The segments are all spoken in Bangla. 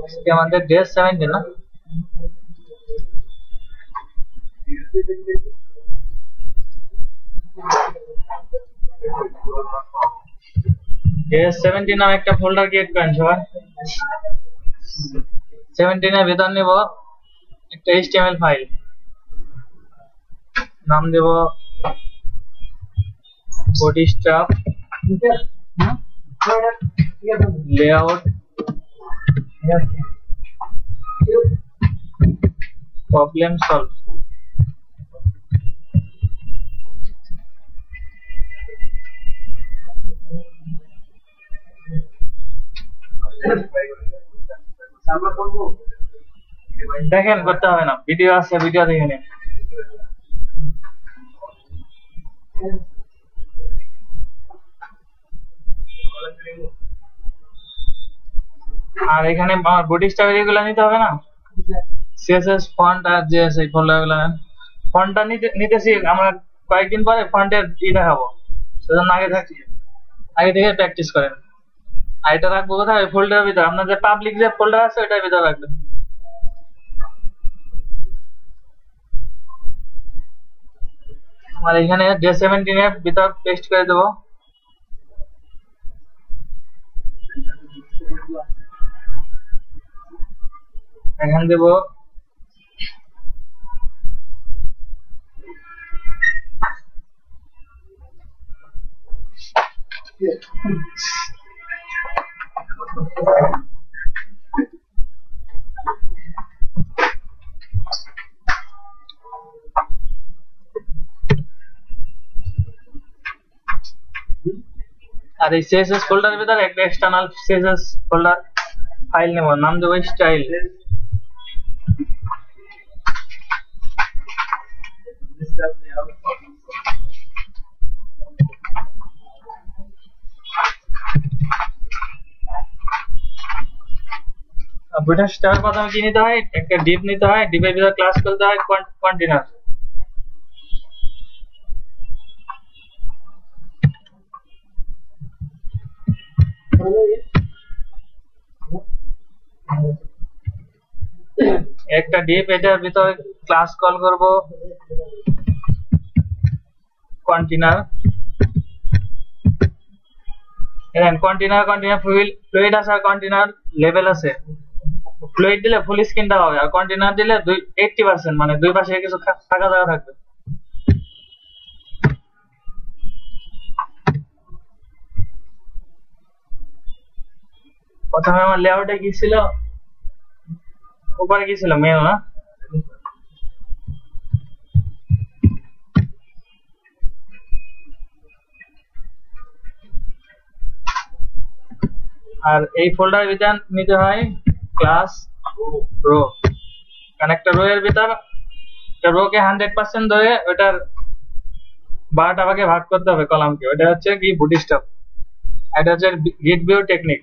আজকে আমাদের ডে 17 না? ডে 17 নামে একটা ফোল্ডার ক্রিয়েট করেন সবাই। 17 এর ভিতর নিব একটা HTML ফাইল, নাম দেব body stuff layout problem solve. দেখেন, করতে হবে না, ভিডিও আছে, ভিডিও দেখে নিন। আর এখানে বডি স্টাইল এগুলো নিতে হবে না, সিএসএস ফন্ট আর জেএস এই ফোল্ডারগুলো নেন। ফন্টটা নিতেছি আমরা কয়েকদিন পরে ফন্টের দেখাবো, সেজন্য আগে থেকে প্র্যাকটিস করেন। আর এটা রাখবো কোথায়? ওই ফোল্ডারের ভিতরে, আপনাদের পাবলিক যে ফোল্ডার আছে ওইটার ভিতরে রাখবেন। আমার এখানে ডে 17 এর ভিতর পেস্ট করে দেবো। এখানে দেব আর এই সিএসএস ফোল্ডারের ভিতরে একটা এক্সটার্নাল সিএসএস ফোল্ডার ফাইল নেব, নাম দেব স্টাইল। বুটা স্টার প্রথমে কি নিতে হয়? একটা ডিপ নিতে হয়, ডিপের ভিতরে ক্লাস খুলতে হয় কন্টেনার। একটা ডিপ, এটার ভিতরে ক্লাস কল করব কন্টেনার। এখানে কন্টেনার ফ্লুইড আছে আর কন্টেনার লেভেল আছে। ফ্লুইড দিলে ফুল স্ক্রিনটা হবে, আর কন্টেনার দিলে 80%, মানে দুই পাশে কিছু ফাঁকা জায়গা থাকবে। প্রথমে আমার লেআউটে কি ছিল? উপরে কি ছিল? মেনু না? আর এই ফোল্ডার ভিতর নিতে হয় ক্লাস রো, কারণ একটা রো এর ভিতর একটা রো কে 100% ধরে ওটার 12টা ভাগে ভাগ করতে হবে কলামকে। ওটা হচ্ছে কি বুটস্ট্র্যাপ, এটা হচ্ছে গিট ভিউ টেকনিক।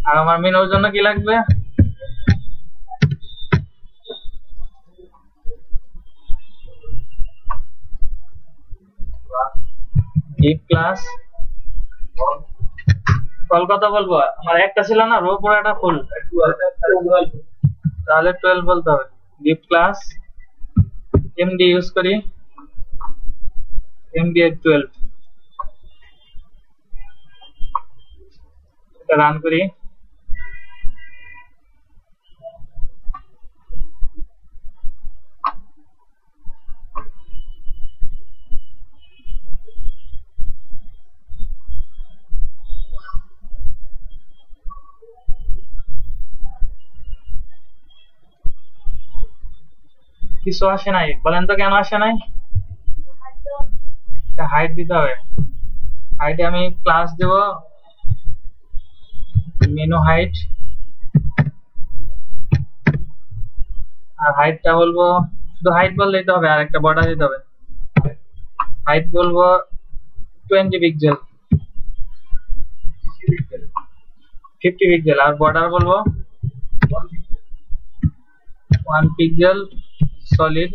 আর আমার মেনুর জন্য কি লাগবে? ডিপ ক্লাস কল কত বলবো? আমার একটা ছিল না, রো পুরোটা ফুল, তাহলে 12 বলতে হবে। ডিপ ক্লাস এমডি ইউজ করি, এমডি 12, এটা রান করি। কিছু আসে নাই, বলেন তো কেন আসে নাই? হাইট দিতে হবে। হাইটে আমি ক্লাস দেব মেনু হাইট, আর হাইটটা বলবো, শুধু হাইট বললেই তো হবে, আর একটা বর্ডার দিতে হবে। হাইট বলবো 20 পিক্সেল, 50 পিক্সেল, আর বর্ডার বলবো 1 পিক্সেল সলিড।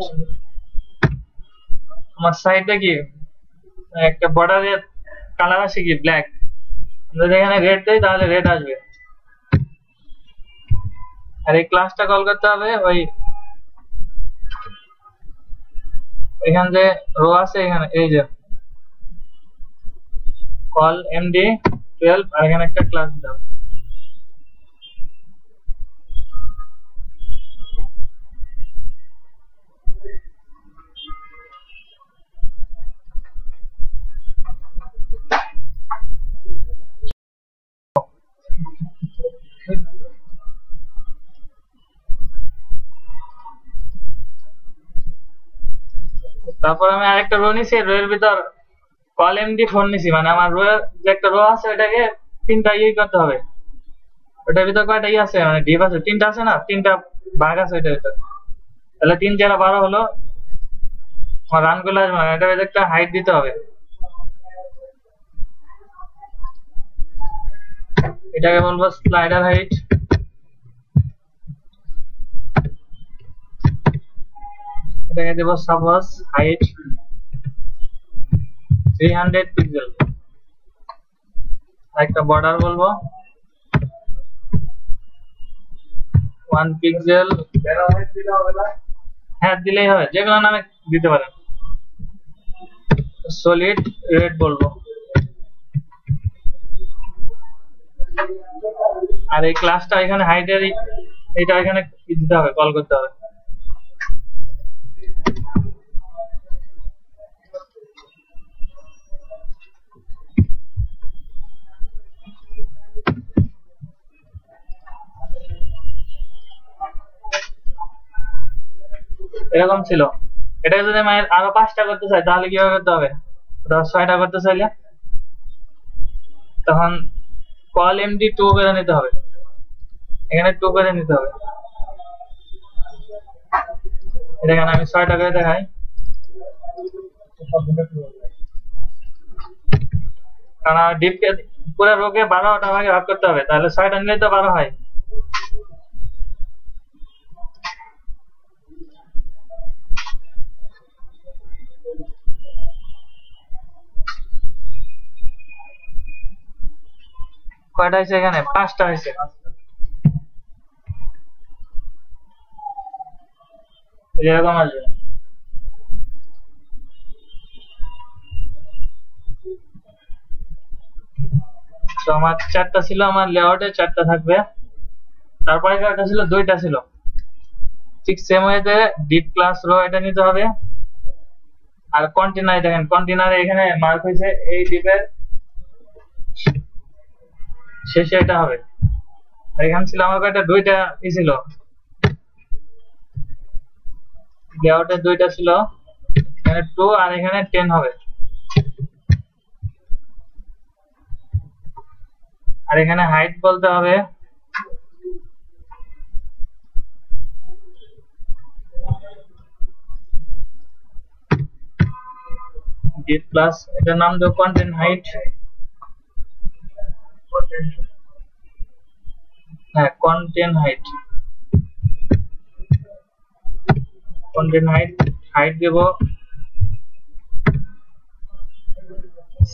আমার সাইডে কি একটা বর্ডারের কালার আসে কি ব্ল্যাক, যদি এখানে রেড দেই তাহলে রেড আসবে। আর এই ক্লাসটা কল করতে হবে ওই এখানে যে রো আছে এখানে, এই যে কল md12 আর এখানে একটা ক্লাস দাও। তারপর আমি আরেকটা রো নিছি, রো এর ভিতর কল md4 নিছি, মানে আমার রো এর যে একটা রো আছে ওটাকে তিনটা করতে হবে। ওটার ভিতর কয়টা আছে, মানে ডিপ আছে তিনটা, আছে না তিনটা ভাগ আছে ওইটার ভিতর, তাহলে 3 4 12 হলো। আমার রান গুলো আসবে না, এটা একটা হাইট দিতে হবে। এটাকে বলবো স্লাইডার হাইট। এটাকে দেব সাপোজ হাইট 300 পিক্সেল। একটা বর্ডার বলবো 1 পিক্সেল। হ্যাঁ দিলেই হবে, যে কোনো নামে দিতে পারেন। সলিড রেড বলবো। আর এই ক্লাসটা এখানে হাইটের এটা এখানে দিতে হবে, কল করতে হবে। এরকম ছিল। এটা যদি আমি আরো 5টা করতে চাই তাহলে কিভাবে করতে হবে? 6টা করতে চাইলে তখন কল md2 করে নিতে হবে, এখানে 2 করে নিতে হবে। এখানে আমি 6টা করে দেখাই। কারণ ডিপকে পুরো রোকে 12টা ভাগে ভাগ করতে হবে, তাহলে 6টা নিলে তো 12 হয়। কয়টা হয়েছে এখানে? 5টা হয়েছে। এরকম আসবে। তো আমার 4টা ছিল, আমার লেআউটে 4টা থাকবে। তারপরে কয়টা ছিল? 2টা ছিল। ঠিক সেম ওয়েতে ডিপ ক্লাস রো এটা নিতে হবে। আর কন্টেনার দেখেন, কন্টেনারে এখানে মার্ক হয়েছে এই ডিপের শেষে এটা হবে। এখানে ছিল আমার কয়টা? 2টা ছিল লেআউটে, 2টা ছিল। এখানে 2 আর এখানে 10 হবে। আর এখানে হাইট বলতে হবে ডিপ প্লাস, এটার নাম দেব কন্টেন্ট হাইট। হ্যাঁ কন্টেন্ট হাইট, কন্টেন্ট হাইট দেব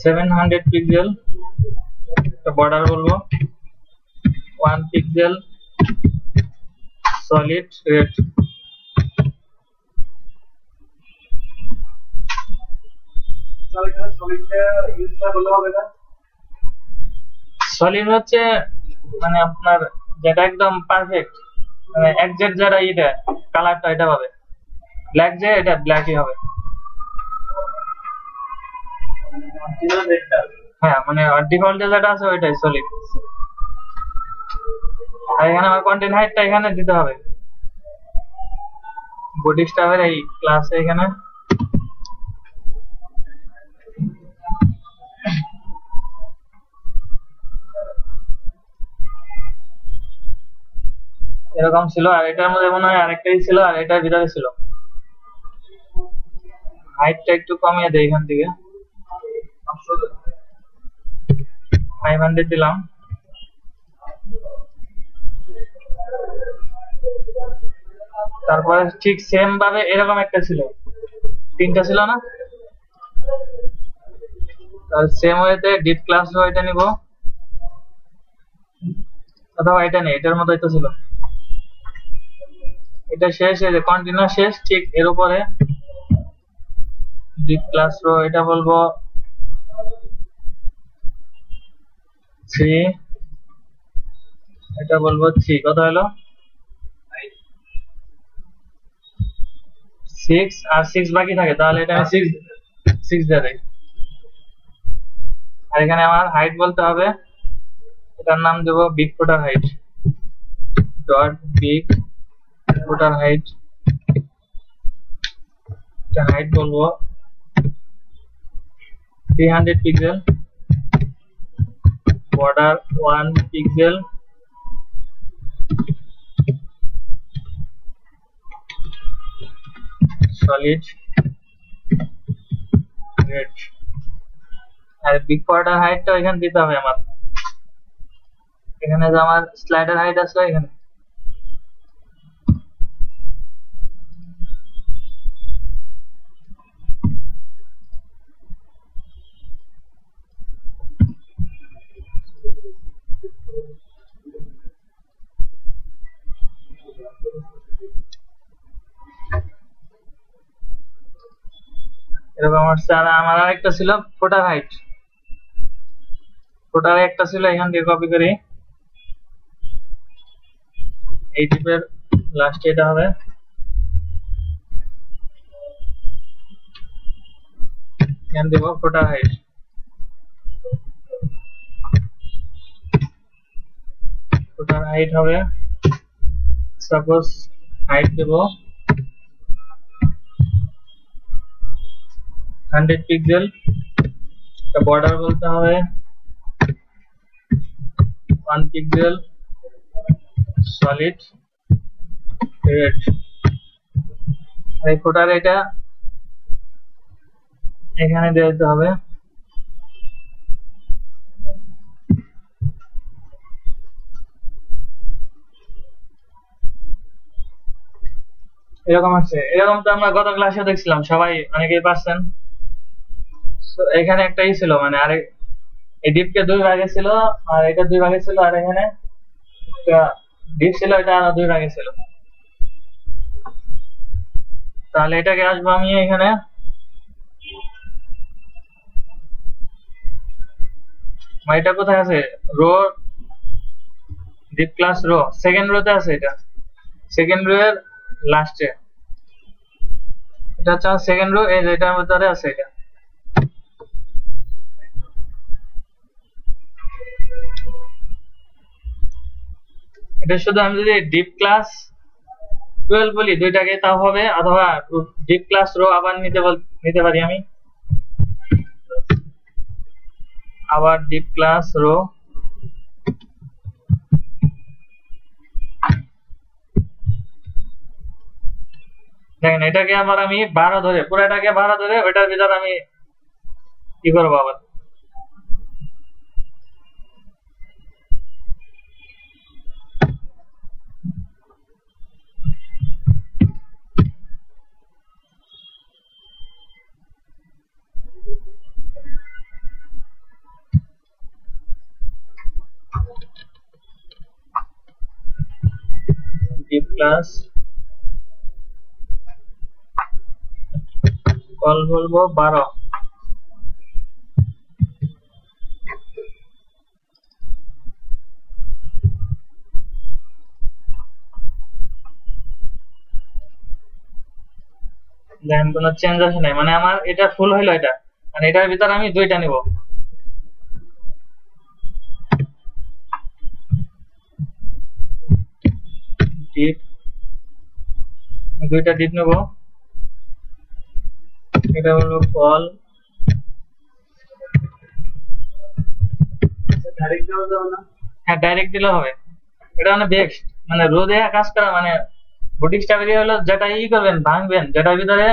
700 পিক্সেল। বর্ডার বলবো 1 পিক্সেল সলিড রেড। সলিড হচ্ছে মানে আপনার যেটা একদম পারফেক্ট, মানে একজ্যাক্ট যেটা এটা কালারটা এটা হবে ব্ল্যাক, যে এটা ব্ল্যাকই হবে। হ্যাঁ মানে ডিফল্টে যেটা আছে ওইটাই সলিড। আর এখানে আমার কন্টেন্ট হাইটটা এখানে দিতে হবে বডি স্টাফের এই ক্লাসে। এখানে এরকম ছিল। আর এটার মধ্যে মনে হয় আরেকটাই ছিল, আর এটার ভিতরে ছিল। হাইটটা একটু কমিয়ে দেয় এখান থেকে, 500 দিলাম। তারপরে ঠিক সেম ভাবে এরকম একটা ছিল, তিনটা ছিল না? সেম ওয়েতে ডিপ ক্লাস রো এটা নিব, অথবা এটা নেই, এটার মতো এটা ছিল, এটা শেষ, এই যে কন্টিনিউয়াস শেষ, ঠিক এর উপরে ডিপ ক্লাস রো এটা বলবো 3, এটা বলবো 3, কত হলো 6, আর 6 বাকি থাকে, তাহলে এটা আমি 6 দিয়ে দেই। আর এখানে আমার হাইট বলতে হবে, এটার নাম দেবো big footer height dot big footer height, এটা হাইট বলবো 300 pixel, border 1 pixel, solid red. আর বিগ বর্ডার হাইটটা এখানে দিতে হবে আমার, এখানে যে আমার স্লাইডার হাইট আছে এখানে, এরকম আসছে। আর আমার আরেকটা ছিল ফুটার হাইট, ফুটার একটা ছিল, এখান থেকে কপি করি, এই টিপের লাস্টে এটা হবে, এখান দিব ফুটার হাইট, ফুটার হাইট হবে সাপোজ হাইট দেব 100 পিক্সেল, বর্ডার বলতে হবে 1 পিক্সেল, সলিড রেড। এই ফুটার এটা এখানে দিয়ে দিতে হবে, এরকম আছে। এরকম তো আমরা গত ক্লাসে দেখছিলাম, সবাই অনেকেই পারছেন। এখানে একটাই ছিল, মানে আরেক এই ডিপকে 2 ভাগে ছিল, আর এটা 2 ভাগে ছিল, আর এখানে একটা ডিপ ছিল, এটা আরো 2 ভাগে ছিল। তাহলে এটাকে আসবো আমি এখানে, এটা কোথায় আছে, row deep class row second রোতে আছে, এটা সেকেন্ড রো এর লাস্টে, এটা হচ্ছে সেকেন্ড রো, এই এটার ভিতরে আছে এটা। এটা শুধু আমি যদি ডিপ ক্লাস 12 বলি দুইটাকে তাও হবে, অথবা ডিপ ক্লাস রো আবার নিতে পারি আমি, আবার ডিপ ক্লাস রো, দেখেন এটাকে আবার আমি 12 ধরে, পুরাটাকে 12 ধরে ওইটার ভিতর আমি কি করবো আবার, ডিপ ক্লাস কল বলবো 12, দেখেন কোনো চেঞ্জ আসে নাই, মানে আমার এটা ফুল হইলো, এটা মানে এটার ভিতর আমি দুইটা নিব, ডিপ, দুইটা ডিপ নেব, এটা হলো কল, হ্যাঁ ডাইরেক্ট দিলে হবে, এটা মানে বেস্ট, মানে রো দিয়ে কাজ করা, মানে বুটিক স্ট্রাবেরি হলো যেটা ই করবেন ভাঙবেন, যেটার ভিতরে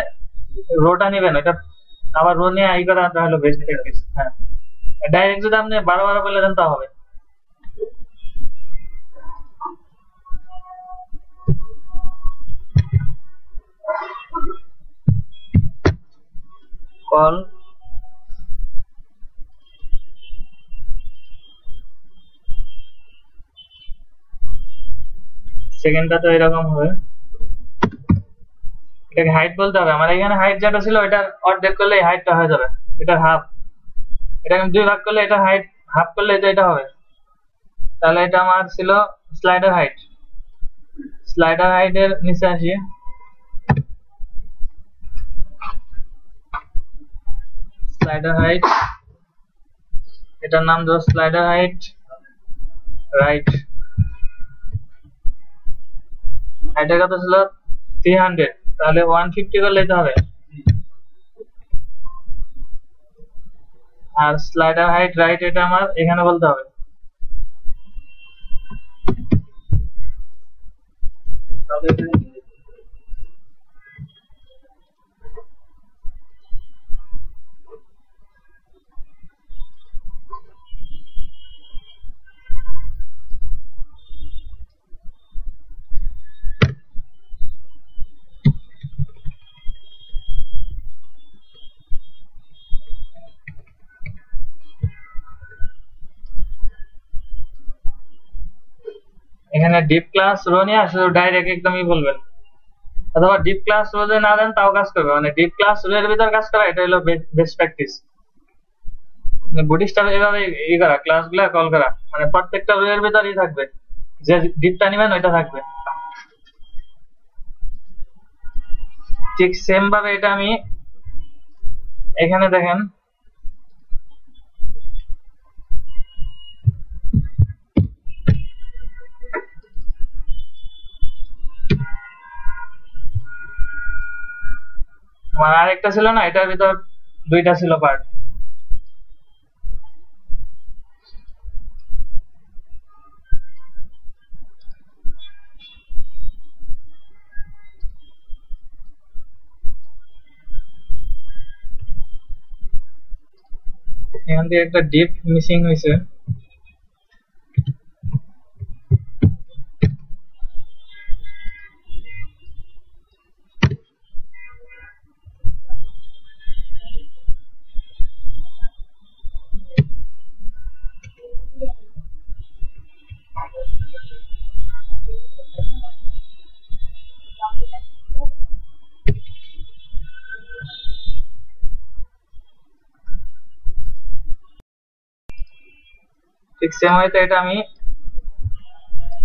রোটা নিবেন, এটা আবার রো নিয়ে ই করা হলো বেস্ট প্র্যাকটিস। হ্যাঁ ডাইরেক্ট যদি আপনি 12 করলে দেন তা হবে। কল সেকেন্ডটা তো এরকম হবে, এটাকে হাইট বলতে হবে। আমার এখানে হাইট যেটা ছিল এটার অর্ধেক করলে এই হাইটটা হয়ে যাবে, এটার হাফ। এটাকে আমি 2 ভাগ করলে এটা হাইট হাফ করলে এটা হবে। তাহলে এটা আমার ছিল স্লাইডার হাইট। স্লাইডার হাইটের নিচে আসি, স্লাইডার হাইট, এটার নাম দেবো স্লাইডার হাইট রাইট। হাইটের কত ছিল 300, তাহলে 150 করলে এটা হবে। আর স্লাইডার হাইট রাইট এটা আমার এখানে বলতে হবে। এখানে ডিপ ক্লাস রো নিয়ে শুধু ডাইরেক্ট একদমই বলবেন, অথবা ডিপ ক্লাস রো যদি না দেন তাও কাজ করবে। মানে ডিপ ক্লাস রো এর ভিতর কাজ করা এটা হলো বেস্ট প্র্যাকটিস। বুটস্ট্র্যাপ এভাবে করা ক্লাসগুলো কল করা, মানে প্রত্যেকটা রো এর ভিতরই থাকবে, যে ডিপটা নিবেন ওইটা থাকবে। ঠিক সেম ভাবে এটা আমি এখানে দেখেন আমার আরেকটা ছিল না, এটার ভিতর 2টা ছিল পার্ট। এখান থেকে একটা ডিপ মিসিং হয়েছে, ঠিক সেম হয়তো এটা আমি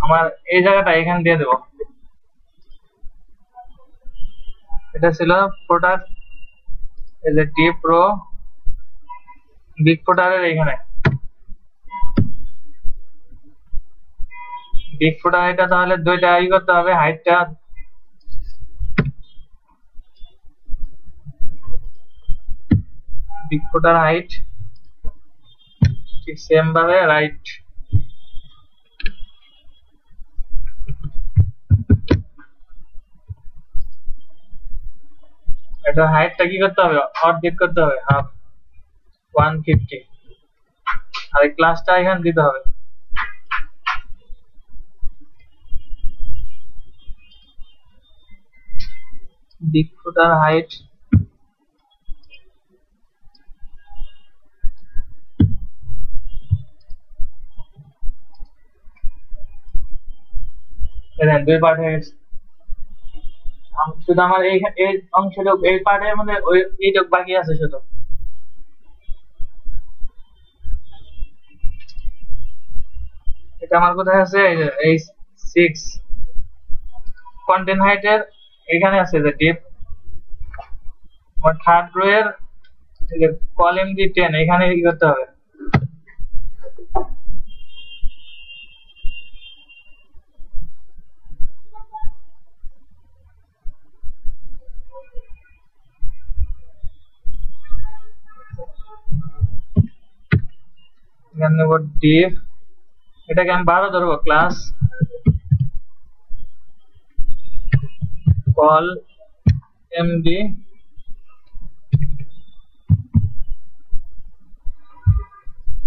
আমার এই জায়গাটা এখানে দিয়ে দেবো। এটা ছিল প্রোডাক্ট, এই যে ডিপ রো বিগ ফুটারের এখানে বিগ ফুটার, এটা তাহলে 2টা করতে হবে, হাইটটা বিগ ফুটার হাইট, ঠিক সেম ভাবে রাইট। এটা হাইটটা কি করতে হবে, অর্ধেক করতে হবে, হাফ, 150। আর এই ক্লাসটা এখানে দিতে হবে। বিগ ফুটার হাইট দেখেন 2 পার্ট হয়ে গেছে। শুধু আমার এই অংশটুক, এই পার্টের মধ্যে ওই এইটুক বাকি আছে শুধু। এটা আমার কোথায় আছে, এই 6 কন্টেন্ট হাইটের এখানে আছে, যে ডিপ আমার থার্ড রো এর কলাম ডি 10 এখানে কি করতে হবে। এখানে নেব ডিপ, এটাকে আমি 12 ধরবো, class call MD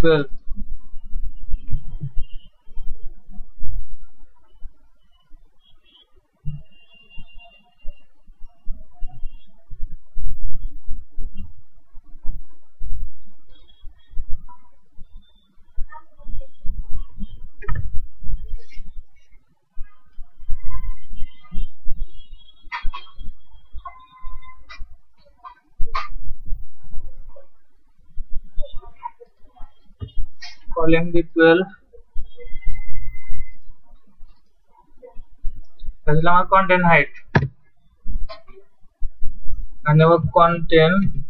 12। length is 12. That's our content height. And our content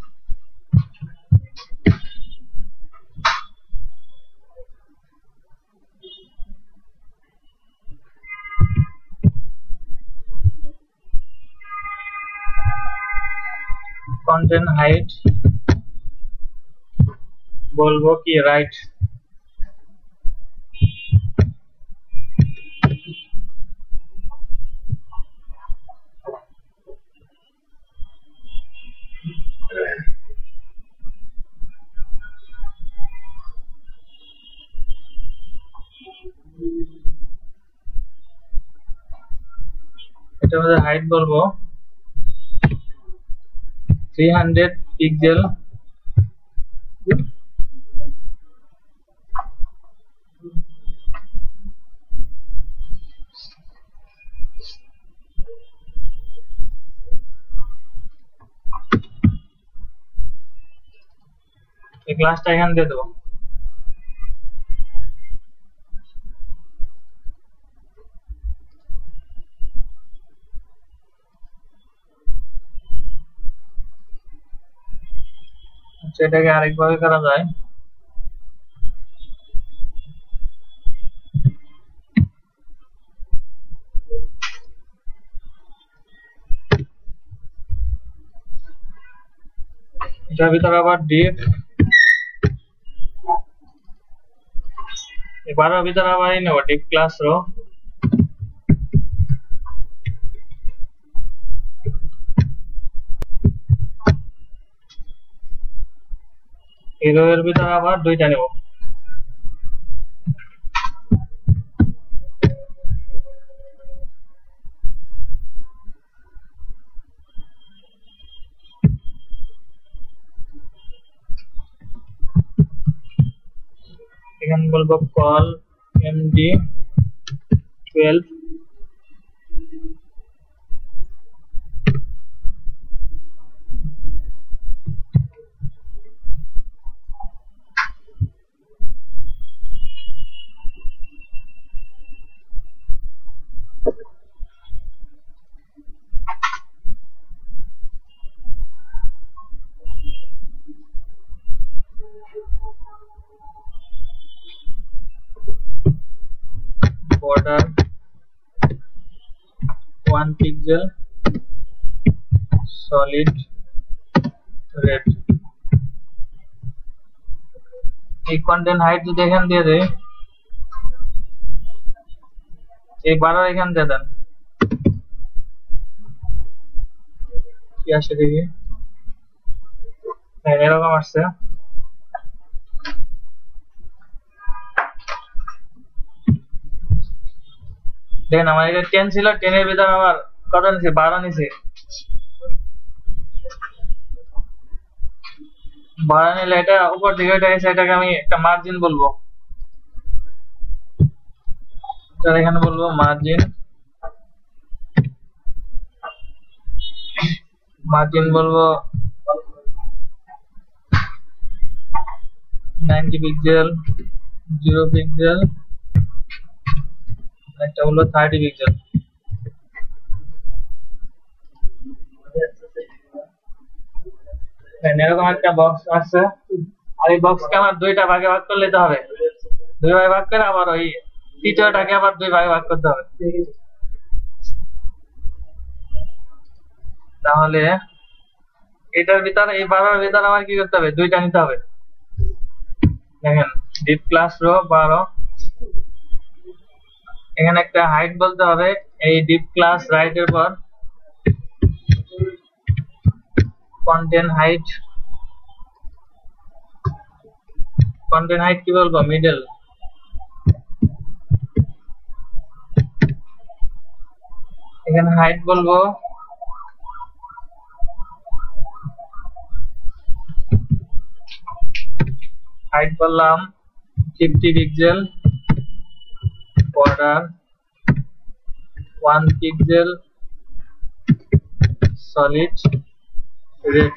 height বলবো কি রাইট এটা আমাদের হাইট বলবো 300 পিক্সেল এই ক্লাসটা এখানে দিয়ে দেবো সেটাকে আরেকভাবে করা যায় এটার ভিতরে আবার ডিপ এবারের ভিতরে আবার নেব ডিপ ক্লাস রো এই রো এর ভিতরে আবার দুইটা নেব এখানে বলবো call md12 border 1 pixel solid red এই content height যদি এখানে দিয়ে দেই এই 12 এখানে দিয়ে দেন কি আসে দেখি হ্যাঁ এরকম আসছে দেখেন আমার এটা 10 ছিল 10 এর ভিতর আবার কত নিছে 12 নিছে 12 নিলে এটা উপর দিকে এটা এসে এটাকে আমি একটা মার্জিন বলবো তাহলে এখানে বলবো মার্জিন বলবো 90 পিক্সেল 0 পিক্সেল একটা হলো 30 পিক্সেল এরকম একটা বক্স আছে আর এই বক্সকে আমার দুইটা ভাগে ভাগ করে নিতে হবে দুই ভাগে ভাগ করে আবার ওই তৃতীয়টাকে আবার দুই ভাগে ভাগ করতে হবে তাহলে এটার ভিতরে এই 12 এর ভিতরে আমার কি করতে হবে দুইটা নিতে হবে দেখেন ডিপ ক্লাস রো 12 এখানে একটা হাইট বলতে হবে এই ডিপ ক্লাস রাইট এর পর content height কি বলবো মিডল এখানে হাইট বলবো হাইট বললাম 50 pixel border 1 pixel solid red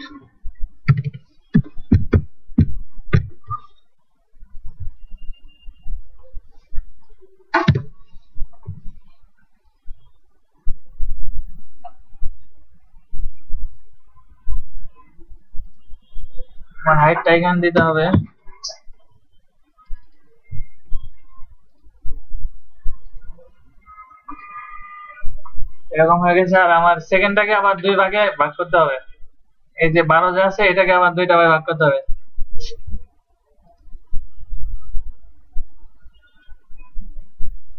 আমার হাইটটা এখানে দিতে হবে। এরকম হয়ে গেছে। আর আমার সেকেন্ডটাকে আবার দুই ভাগে ভাগ করতে হবে। এই যে 12 যে আছে এটাকে আবার দুইটা ভাগে ভাগ করতে হবে।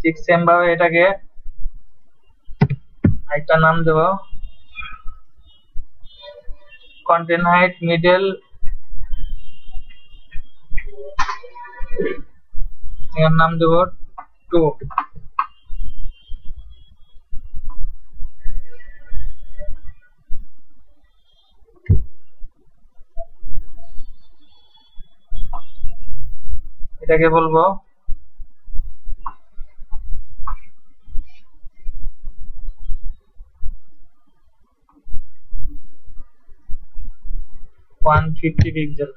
ঠিক সেম ভাবে এটাকে একটা নাম দেব, কন্টেন্ট হাইট মিডল, এর নাম দেব 2। এটাকে বলবো 150 পিক্সেল।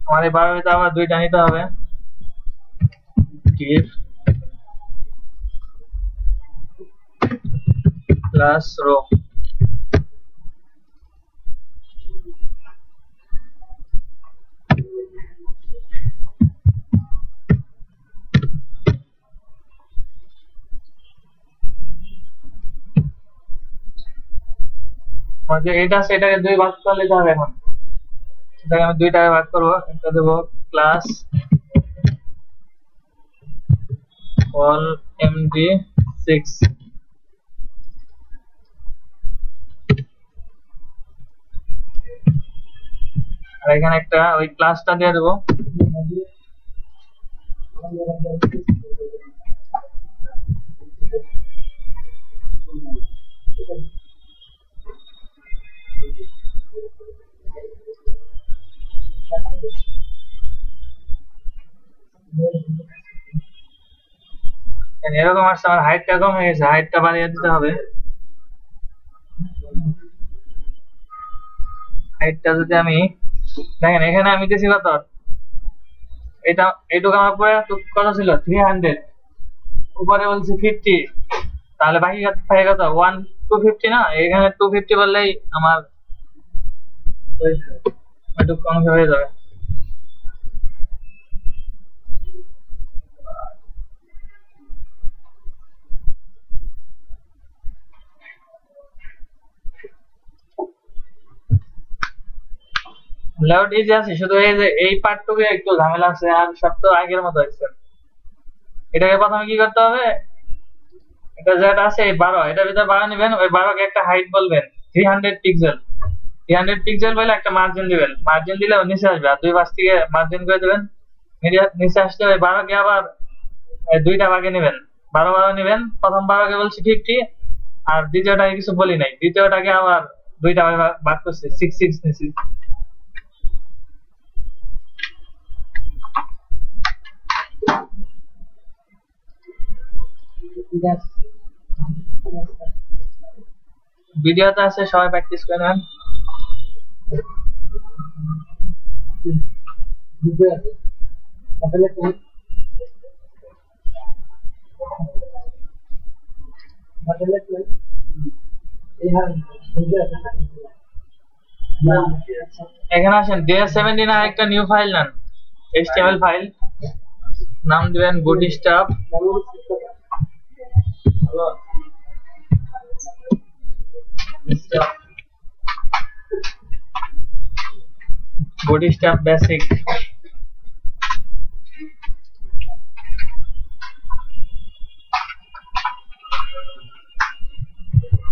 আমার এই 12 আবার দুইটা নিতে হবে, div প্লাস রো। যে এটা আছে এটাকে দুই ভাগ করে নিতে হবে। এখন এটাকে আমি দুইটা ভাগ করবো। একটা দেবো ক্লাস all md6, আর এখানে একটা ওই ক্লাসটা দিয়ে দেবো। এরকম আসছে। আমার হাইটটা কম হয়ে গেছে, হাইটটা বাড়িয়ে দিতে হবে। হাইটটা যদি আমি দেখেন এখানে আমি দিয়েছি কত, এটা এইটুকু আমার উপরে কত ছিল 300, উপরে বলছি 50, তাহলে বাকি থাকে কত 250 না? এখানে 250 বললেই আমার একটু কম হয়ে যাবে। লেআউট ইজি আছে, শুধু এই যে এই পার্টটুকু একটু ঝামেলা আছে, আর সব তো আগের মতো আছে। এটাকে প্রথমে কি করতে হবে, এটা যেটা আছে এই 12, এটার ভিতরে 12 নেবেন। ওই 12 কে একটা হাইট বলবেন 300 পিক্সেল। 300 পিক্সেল বলে একটা মার্জিন দিবেন। মার্জিন দিলে নিচে আসবে, আর দুই পাশ থেকে মার্জিন করে দেবেন। নিচে আসলে ওই 12 কে আবার দুইটা ভাগে নেবেন। 12 নেবেন। প্রথম 12 কে বলছি 50, আর দ্বিতীয়টাকে কিছু বলি নাই। দ্বিতীয়টাকে আবার দুইটা ভাগে ভাগ করছি, 6 নিছি। ভিডিওতে আছে, সবাই প্র্যাকটিস করে নেন। এখানে আসেন, DS17 আর একটা নিউ ফাইল নেন, HTML ফাইল, নাম দিবেন bootstrap। bootstrap basic,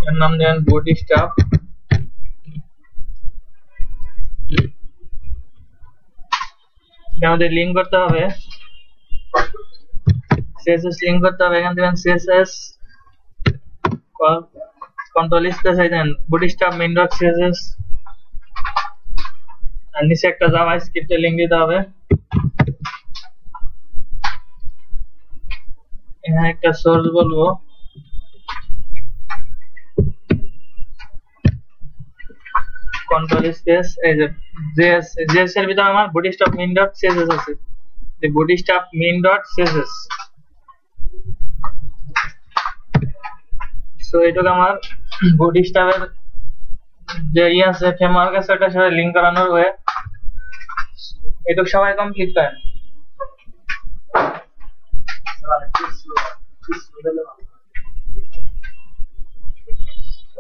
এর নাম দিবেন bootstrap। আমাদের লিঙ্ক করতে হবে, CSS লিঙ্ক করতে হবে। এখান দিবেন CSS কন্ট্রোল স্পেস দেন bootstrap main.css, আর নিচে একটা জাভাস্ক্রিপ্টের লিঙ্ক দিতে হবে। এখানে একটা সোর্স বলবো, কন্ট্রোল স্পেস এই যে JS এর ভিতরে আমার bootstrap main.css আছে, the bootstrap main.css। সো এটুকু আমার বুটস্ট্র্যাপের যে আছে ফ্রেমওয়ার্ক আছে ওটার সাথে লিংক করানোর ওয়ে। এটুকু সবাই কমপ্লিট করেন।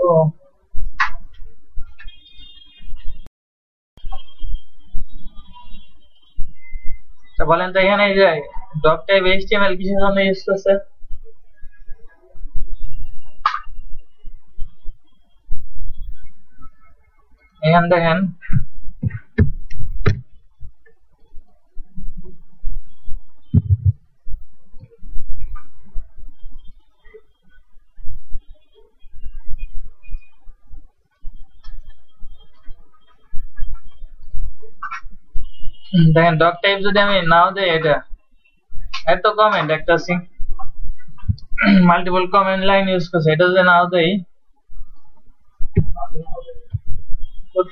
ও বলেন তো এখানে এই যে ডক টাইপ এইচটিএমএল কিসের জন্য ইউজ করছে? এখানে দেখেন দেখেন ডক টাইপ যদি আমি নাও দেই, এটা এত কমেন্ট একটা মাল্টিপল কমেন্ট লাইন ইউজ করছে, এটা যদি নাও দেই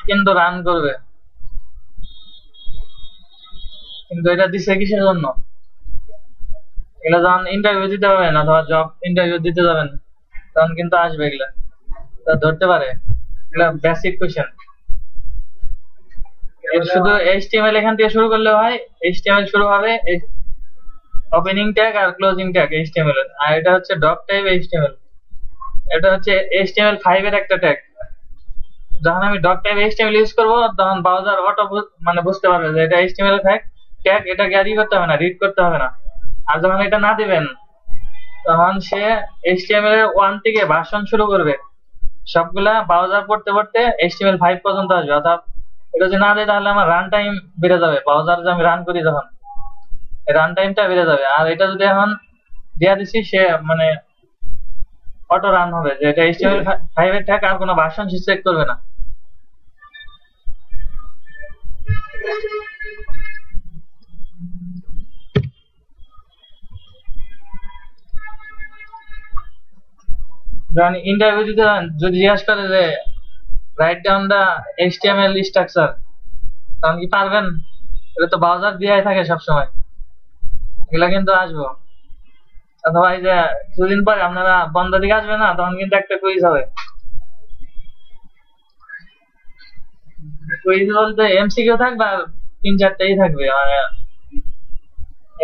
কিন্তু রান করবে। কিন্তু এটা দিছে কিসের জন্য? এগুলো যখন ইন্টারভিউ দিতে পারবেন অথবা জব ইন্টারভিউ দিতে যাবেন তখন কিন্তু আসবে, এগুলা তা ধরতে পারে। এগুলা বেসিক কোশ্চেন। শুধু এইচটিএমএল এখান থেকে শুরু করলে হয়। এইচটিএমএল শুরু হবে ওপেনিং ট্যাগ আর ক্লোজিং ট্যাগ এইচটিএমএল এর, আর এটা হচ্ছে ডক টাইপ এইচটিএমএল। এটা হচ্ছে HTML5 এর একটা ট্যাগ। যখন আমি ডক টাইপ HTML ইউজ করব তখন ব্রাউজার অটো মানে বুঝতে পারবে যে এটা HTML5 ট্যাগ, এটা ক্যারি করতে হবে না, রিড করতে হবে না। আর যখন এটা না দিবেন তখন সে HTML এর 1 থেকে ভার্সন শুরু করবে, সবগুলা ব্রাউজার পড়তে পড়তে HTML5 পর্যন্ত আসবে। অর্থাৎ এটা যদি না দেয় তাহলে আমার রান টাইম বেড়ে যাবে, ব্রাউজার যে আমি রান করি তখন রান টাইমটা বেড়ে যাবে। আর এটা যদি এখন দেয়া দিছি সে মানে অটো রান হবে, যে এটা HTML5 এর ট্যাগ, আর কোনো ভার্সন সে চেক করবে না। যখন ইন্টারভিউ দিতে যান যদি জিজ্ঞাসা করে যে write down the HTML structure, তখন কি পারবেন? এটা তো ব্রাউজার দিয়াই থাকে সবসময়, এগুলা কিন্তু আসবো। অথবা এই যে কিছুদিন পরে আপনারা বন্ধ দিকে আসবে না, তখন কিন্তু একটা কুইজ হবে। কুইজ বলতে MCQ থাকবে আর 3-4টাই থাকবে, মানে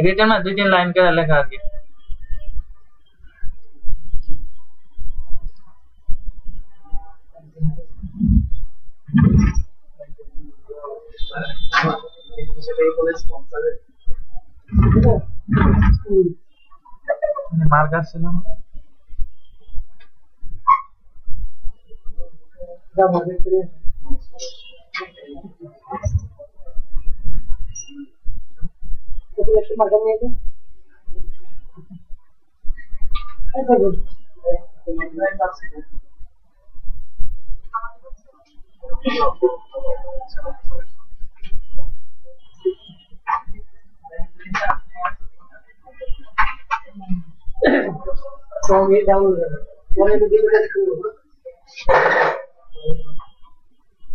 রিটেন না 2-3 লাইন করে লেখা আর কি। মার্কার ছিল মার্কার নিয়ে তো সঙ্গে ডাউনলোড হবে পরে ভিডিও দেখতে হবে।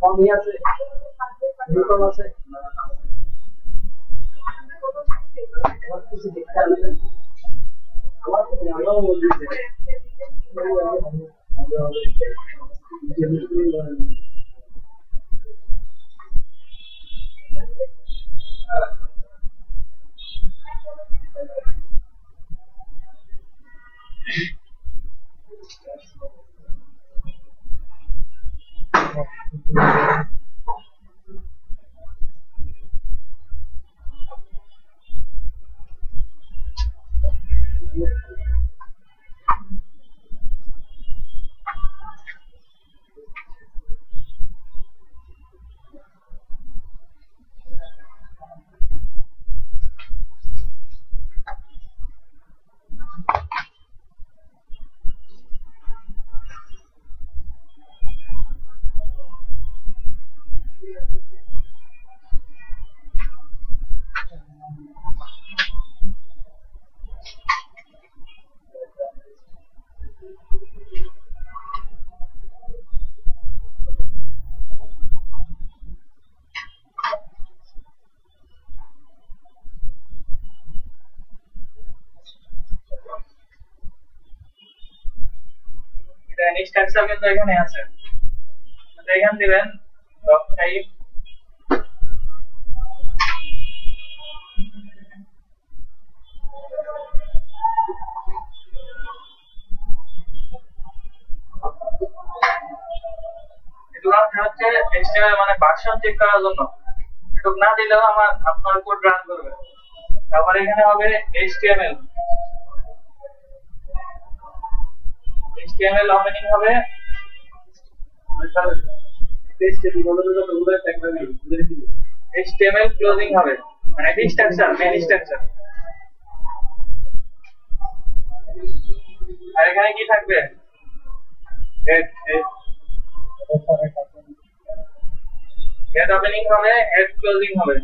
কমই আছে দুটো আছে আমার কিছু দেখতে হবে। আমার আমরাও বলছি দেখেন স্ট্রাকচার কিন্তু এখানে আছে, তো এখানে দিবেন ডক টাইপ হচ্ছে HTML মানে ভার্সন চেক করার জন্য, এটুক না দিলেও আপনার কোড রান করবে। তারপরে এখানে হবে HTML ওপেনিং হবে, HTML ক্লোজিং হবে, মানে এটি স্ট্রাকচার, মেইন স্ট্রাকচার। আর এখানে কি থাকবে, হেড ওপেনিং হবে, হেড ক্লোজিং হবে।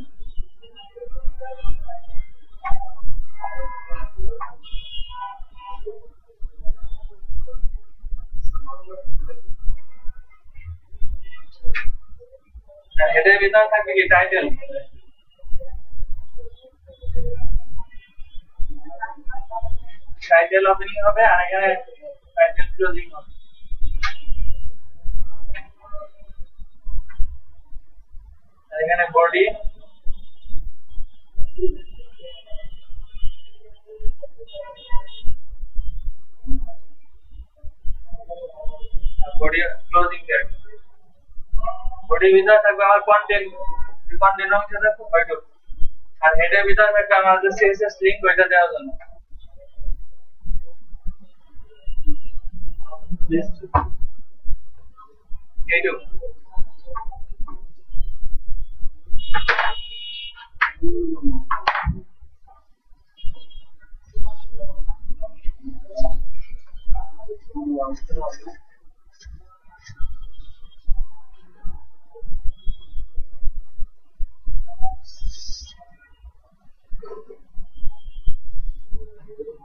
আর হেডের ভিতরে থাকবে কি টাইটেল, টাইটেল ওপেনিং হবে, আর এখানে টাইটেল ক্লোজিং হবে। আর এখানে বডি, বডি ক্লোজিং ট্যাগ। বডির ভিতরে থাকবে আমার কন্টেন্ট অংশ থাকবে ওইটুকু, আর হেডের ভিতরে থাকবে আমার যে CSS লিংক ওইটা দেওয়ার জন্য। এইটুকু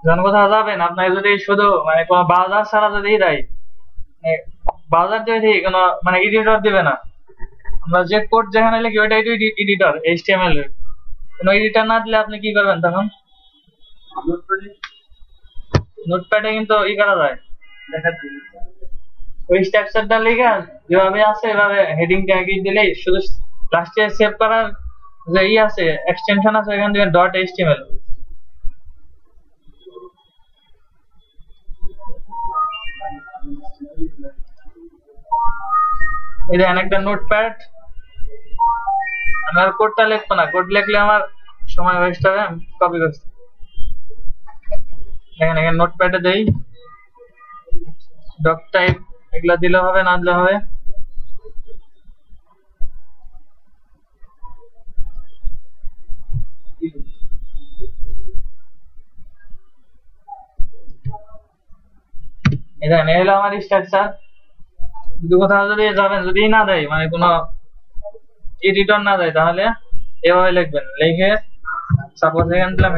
যখন কোথাও যাবেন আপনাকে যদি শুধু মানে কোনো ব্রাউজার ছাড়া যদি দেয়, ব্রাউজার দিয়ে কোনো মানে এডিটর দিবে না, আমরা যে কোড যেখানে লিখি ওইটাই এডিটর HTML এর, কোনো এডিটর না দিলে আপনি কি করবেন তখন? নোটপ্যাডে কিন্তু ই করা যায়, ওই স্ট্রাকচারটা লিখে যেভাবে আছে এভাবে হেডিং ট্যাগ দিলেই শুধু লাস্টে সেভ করার যে আছে এক্সটেনশন আছে এখান থেকে .html। এই দেখেন একটা নোটপ্যাড, আমার কোডটা লিখবো না, কোড লিখলে আমার সময় ওয়েস্ট হবে, আমি কপি করছি। দেখেন এখানে নোটপ্যাডে দেই ডক টাইপ, এগুলা দিলে হবে না দিলে হবে। দেখেন এই হলো আমার স্ট্রাকচার। যদি কোথাও যদি যাবেন যদি না দেয় মানে কোনো এডিটর না দেয় তাহলে এভাবে লিখবেন, লিখে সাপোজ এখানে দিলাম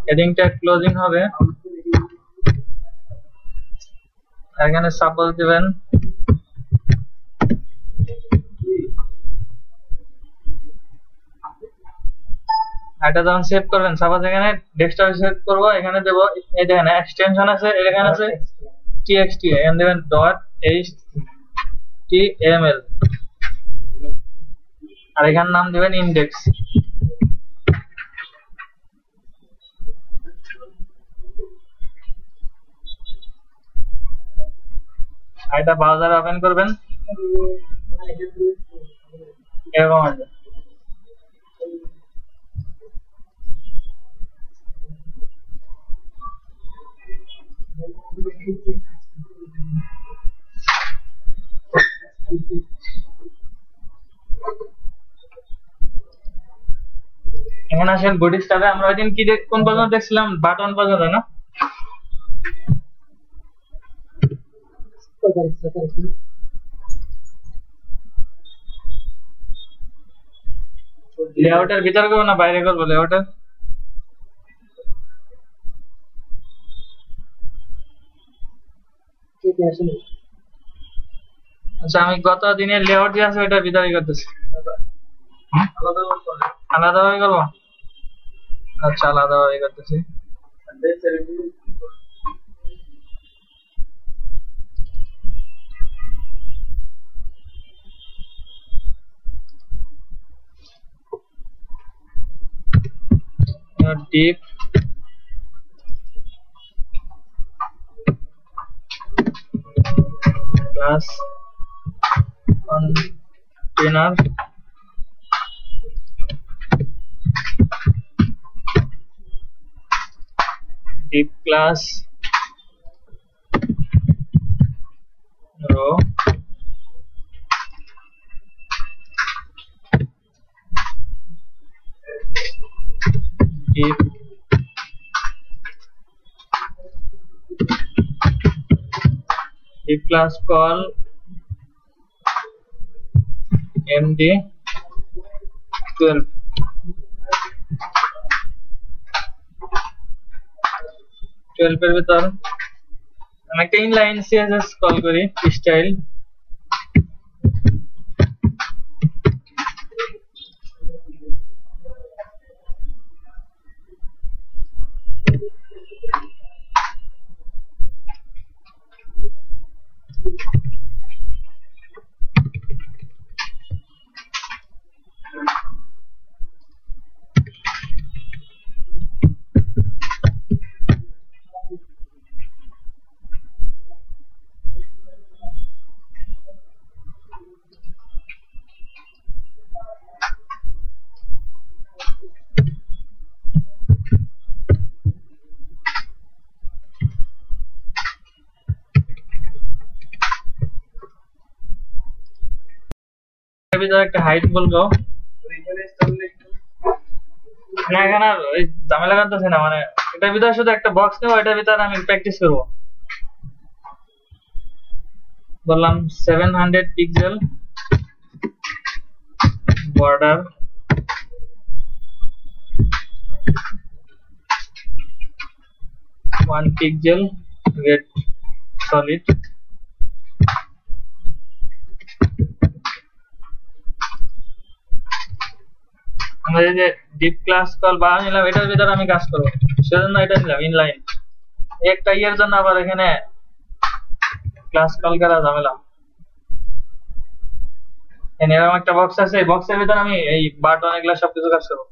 হেডিং ট্যাগ ক্লোজিং হবে, এখানে সাপোজ দিবেন এটা যখন সেভ করবেন, সাপোজ এখানে ডেস্কটপে সেভ করব, এখানে দেব এই দেখেন এক্সটেনশন আছে, এখানে আছে txt, এখানে দেবেন .html, আর এখানে নাম দিবেন ইনডেক্স। এটা ব্রাউজারে ওপেন করবেন এরকম আসবে। এখানে আসেন বডি স্টাইলে, আমরা ওইদিন কি কোন পর্যন্ত দেখছিলাম, বাটন পর্যন্ত না? লেআউটের ভিতরে করবো না বাইরে করবো লেআউটের? আচ্ছা আমি গত দিনের লেআউট যে আছে ওইটা ভিতরে করতেছি, আলাদাভাবে করবো। আচ্ছা আলাদাভাবে করতেছি। deep class container deep class row deep class call md 12 এর ভিতর আমি একটা ইনলাইন সিএসএস কল করি স্টাইল ভিতরে একটা হাইট বলবো না এখানে ওই ঝামেলা করতেছে না মানে এটার ভিতরে শুধু একটা বক্স নেব এটার ভিতরে আমি প্র্যাকটিস করব বললাম 700 pixel border one pixel red solid আমরা যে ডিপ ক্লাস কল বানানো নিলাম এটার ভিতরে আমি কাজ করব সেজন্য এটা নিলাম ইনলাইন একটা ইয়ার জন্য আবার এখানে ক্লাস কল করা ঝামেলা এরকম একটা বক্স আছে এই বক্সের ভিতরে আমি এই বাটন এগুলা সবকিছু কাজ করব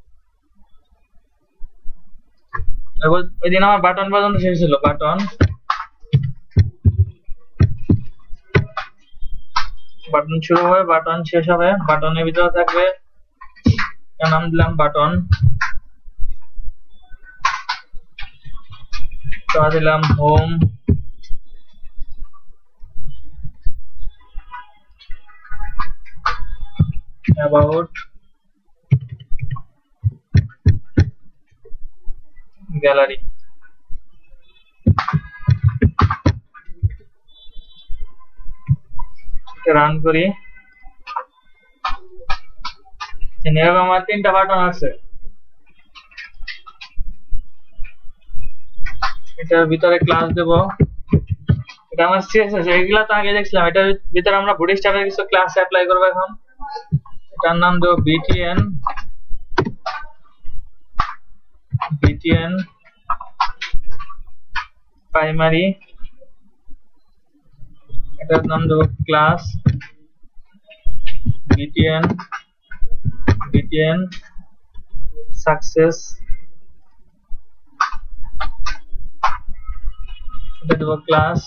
ওই দিন আমার বাটন পর্যন্ত শেষ ছিল বাটন শুরু হবে বাটন শেষ হবে বাটনের ভিতরে থাকবে নাম দিলাম বাটন তো দিলাম হোম about gallery রান করি এরকম আমার তিনটা বাটন আছে এটার ভিতরে ক্লাস দেব এটা আমার সিএসএস এগুলা তো আগে দেখছিলাম এটার ভিতরে আমরা বুটস্ট্র্যাপের কিছু ক্লাস অ্যাপ্লাই করব এখন এটার নাম দেব btn প্রাইমারি এটার নাম দেব ক্লাস btn সাকসেস এটা দেব class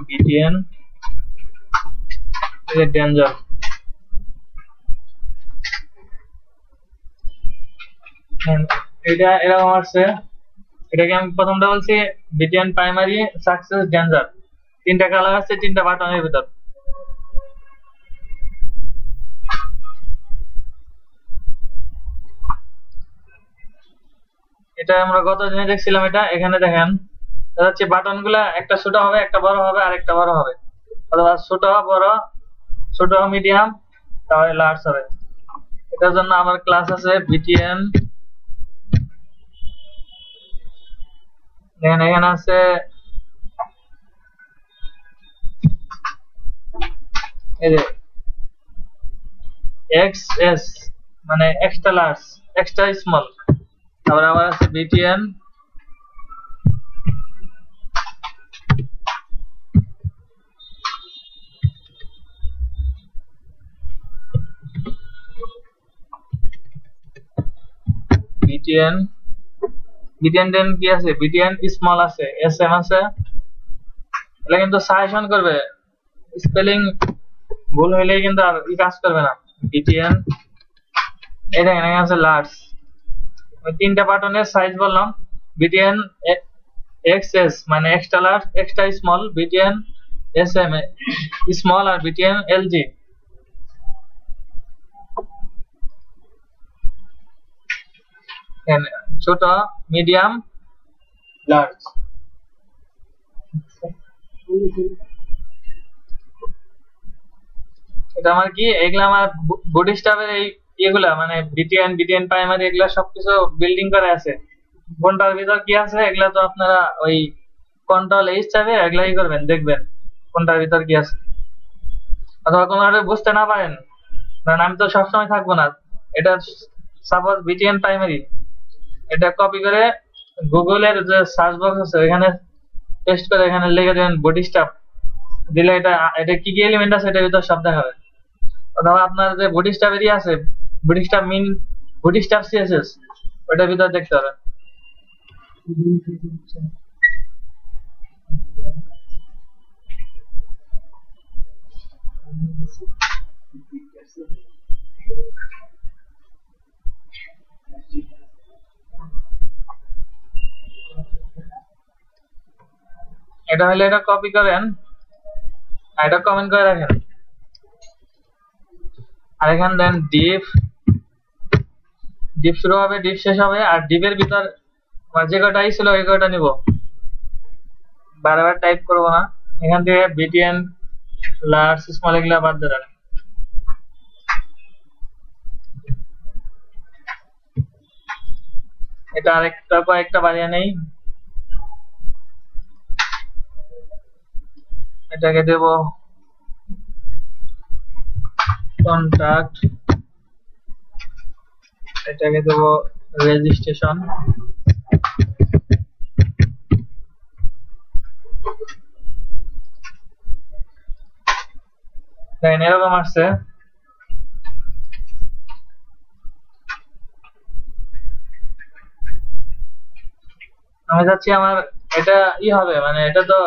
btn is a danger এটা এরকম আছে এটাকে আমি প্রথমটা বলছি btn প্রাইমারি সাকসেস ডেঞ্জার তিনটা কালার আছে তিনটা বাটনের ভিতর এটা আমরা গত দিনে দেখছিলাম এটা এখানে দেখেন এটা হচ্ছে বাটনগুলা একটা ছোট হবে একটা বড় হবে আর একটা বড় হবে অথবা ছোট বড় ছোট মিডিয়াম তাহলে লার্জ হবে এটার জন্য আমার ক্লাস আছে btn দেখেন এখানে আছে এই যে xs মানে এক্সট্রা লার্জ এক্সট্রা স্মল তারপর আবার আছে btn বিটিএন বিটিএন দেন কি আছে, বিটিএন স্মল আছে, এসএম আছে, এটা কিন্তু সাজেশন করবে, স্পেলিং ভুল হইলেই কিন্তু আর কাজ করবে না। বিটিএন এই দেখেন এখানে আছে লার্জ, তিনটা বাটনের সাইজ বললাম, বিটিএন এক্সএস মানে extra large, extra small, BTN SM small, আর বিটিএন এলজি। ছোট, মিডিয়াম, লার্জ। এটা আমার কি, এগুলা আমার বডি স্টাফের এই এগুলা মানে বিটিএন বিটিএন প্রাইমারি এগুলা সবকিছু বিল্ডিং করে আছে। কোনটার ভিতর কি আছে এগুলা তো আপনারা ওই কন্ট্রোল এইচ চাপে এগুলাই করবেন, দেখবেন কোনটার ভিতর কি আছে। অথবা কোনোভাবে বুঝতে না পারেন, কারণ আমি তো সবসময় থাকবো না, এটা সাপোজ বিটিএন প্রাইমারি, এটা কপি করে গুগলের যে সার্চ বক্স আছে ওইখানে পেস্ট করে এখানে লিখে দেবেন বডি স্টাফ, দিলে এটা এটা কি কি এলিমেন্ট আছে এটার ভিতর সব দেখাবে। অথবা আপনার যে বডি স্টাফ এরিয়া আছে, বডি স্টাফ মিন, বডি স্টাফ সিএসএস, ওটার ভিতর দেখতে হবে। এটা হলে এটা কপি করেন, আর এটা কমেন্ট করে রাখেন, আর এখানে দেন ডিপ, ডিপ শুরু হবে, ডিপ শেষ হবে, আর ডিপের ভিতর যে কটাই ছিল ওই কটা নিব, বারবার টাইপ করব না। এখান থেকে বিটিএন লার্জ স্মল এগুলা বাদ দেন। এটা আরেকটা কয়েকটা বাড়িয়ে নেই, এটাকে দেব কন্টাক্ট, এটাকে দেব রেজিস্ট্রেশন, দেখেন এরকম আসছে। আমি যাচ্ছি আমার এটা হবে মানে এটা তো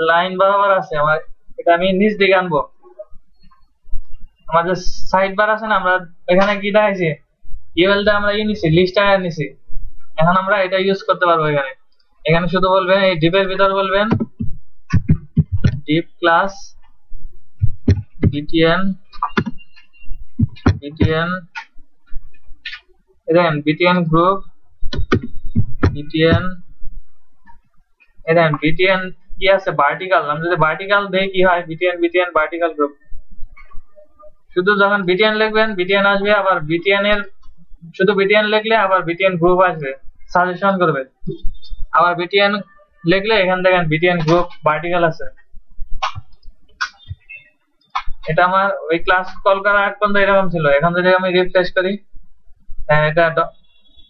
লাইন বরাবর আছে, আমার এটা আমি নিচ দিকে আনবো। আমাদের সাইড বার আছে না, আমরা এখানে কি দেখাইছি, ইউএলটা আমরা নিছি, লিস্ট আকারে নিছি, এখন আমরা এটা ইউজ করতে পারবো। এখানে এখানে শুধু বলবেন এই ডিপের ভিতর বলবেন ডিপ ক্লাস বিটিএন, বিটিএন দেখেন বিটিএন গ্রুপ, বিটিএন দেখেন বিটিএন কি আছে ভার্টিক্যাল, আমি যদি ভার্টিক্যাল দেই কি হয়, বিটিএন বিটিএন ভার্টিক্যাল গ্রুপ। শুধু যখন বিটিএন লিখবেন বিটিএন আসবে, আবার বিটিএন এর শুধু বিটিএন লিখলে আবার বিটিএন গ্রুপ আসবে, সাজেশন করবে। আবার বিটিএন লিখলে এখান দেখেন বিটিএন গ্রুপ ভার্টিক্যাল আছে। এটা আমার ওই ক্লাস কল করার আগ পর্যন্ত এরকম ছিল, এখন যদি আমি রিফ্রেশ করি এটা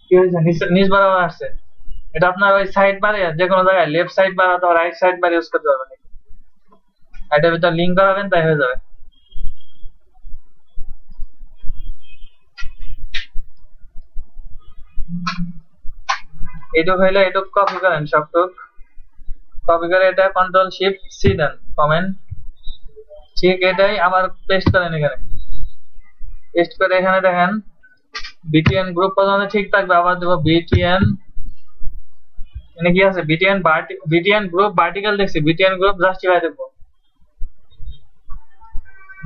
কি হয়েছে, নিচ বরাবর আসছে। এটা আপনার ওই সাইড বারে যে কোনো জায়গায় লেফট সাইড বার অথবা রাইট সাইড বার ইউজ করতে পারবেন, এটার ভিতর লিঙ্ক করাবেন তাই হয়ে যাবে। এটুক হইলে এটুক কপি করেন, সবটুক কপি করে এটা কন্ট্রোল শিফট সি দেন, কমেন্ট, ঠিক এটাই আবার পেস্ট করেন এখানে, পেস্ট করে এখানে দেখেন বিটিএন গ্রুপ পর্যন্ত ঠিক থাকবে, আবার দেবো বিটিএন, এখানে কি আছে বিটিএন বিটিএন গ্রুপ ভার্টিক্যাল দেখছি, বিটিএন গ্রুপ জাস্টিফাই দেবো।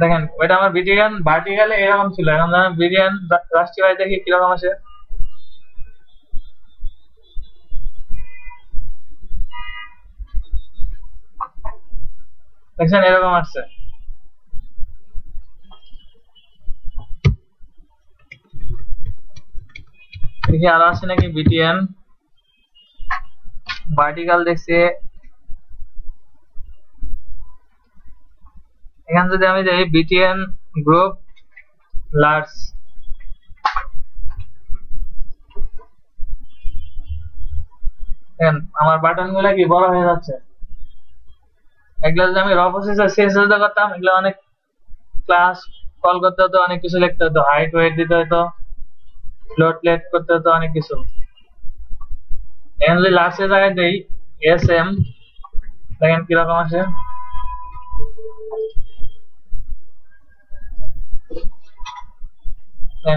দেখেন ওইটা আমার বিটিএন ভার্টিক্যালে এরকম ছিল, এখন বিটিএন জাস্টিফাই দেখি কিরকম আছে। দেখছেন এরকম আসছে। দেখি আরো আছে নাকি বিটিএন ভার্টিক্যাল দেখছি। এখানে যদি আমি যাই বিটিএন গ্রুপ লার্জ, আমার বাটন গুলা কি বড় হয়ে যাচ্ছে। এগুলো যদি আমি র প্রসেসর সিএসএস করতাম, এগুলো অনেক ক্লাস কল করতে হতো, অনেক কিছু লিখতে হতো, হাইট ওয়েট দিতে হতো, ফ্লোট লেট করতে তো অনেক কিছু। এখানে যদি লাস্টের জায়গায় দেই এস এম, দেখেন কিরকম আসে।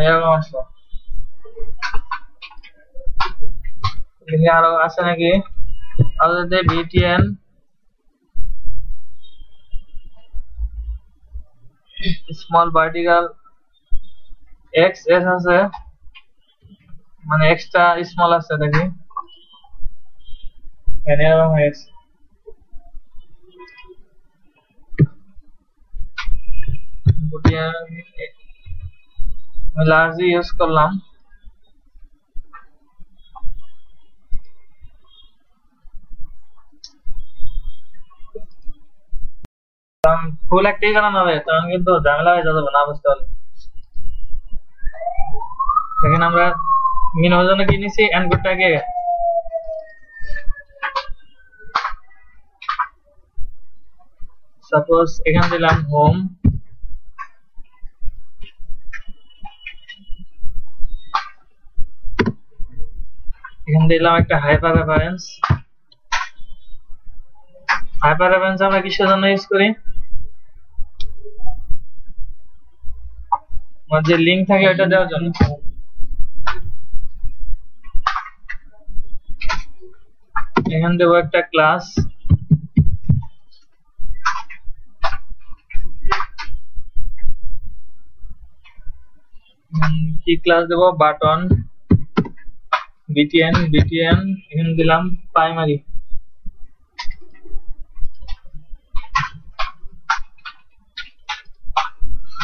এরকম আসলো। আরো আছে নাকি? আরো যদি BTN small vertical x S আছে, মানে এক্সট্রা স্মল আছে দেখি। এরকম হয়ে গেছে। লার্জ ইউজ করলাম। ফুল একটাই কারণ হবে, তখন কিন্তু ঝামেলা হয়ে যাবে না বুঝতে পারলে। দেখেন আমরা মিনোর জন্য কি নিছি, এনকোডটাকে সাপোজ এখানে দিলাম হোম, এখানে দিলাম একটা হাইপার রেফারেন্স। হাইপার রেফারেন্স আমরা কিসের জন্য ইউজ করি? যে লিঙ্ক থাকে ওটা দেওয়ার জন্য। এখানে দেবো একটা ক্লাস, কি ক্লাস দেবো? বাটন বিটিএন, বিটিএন এখানে দিলাম প্রাইমারি।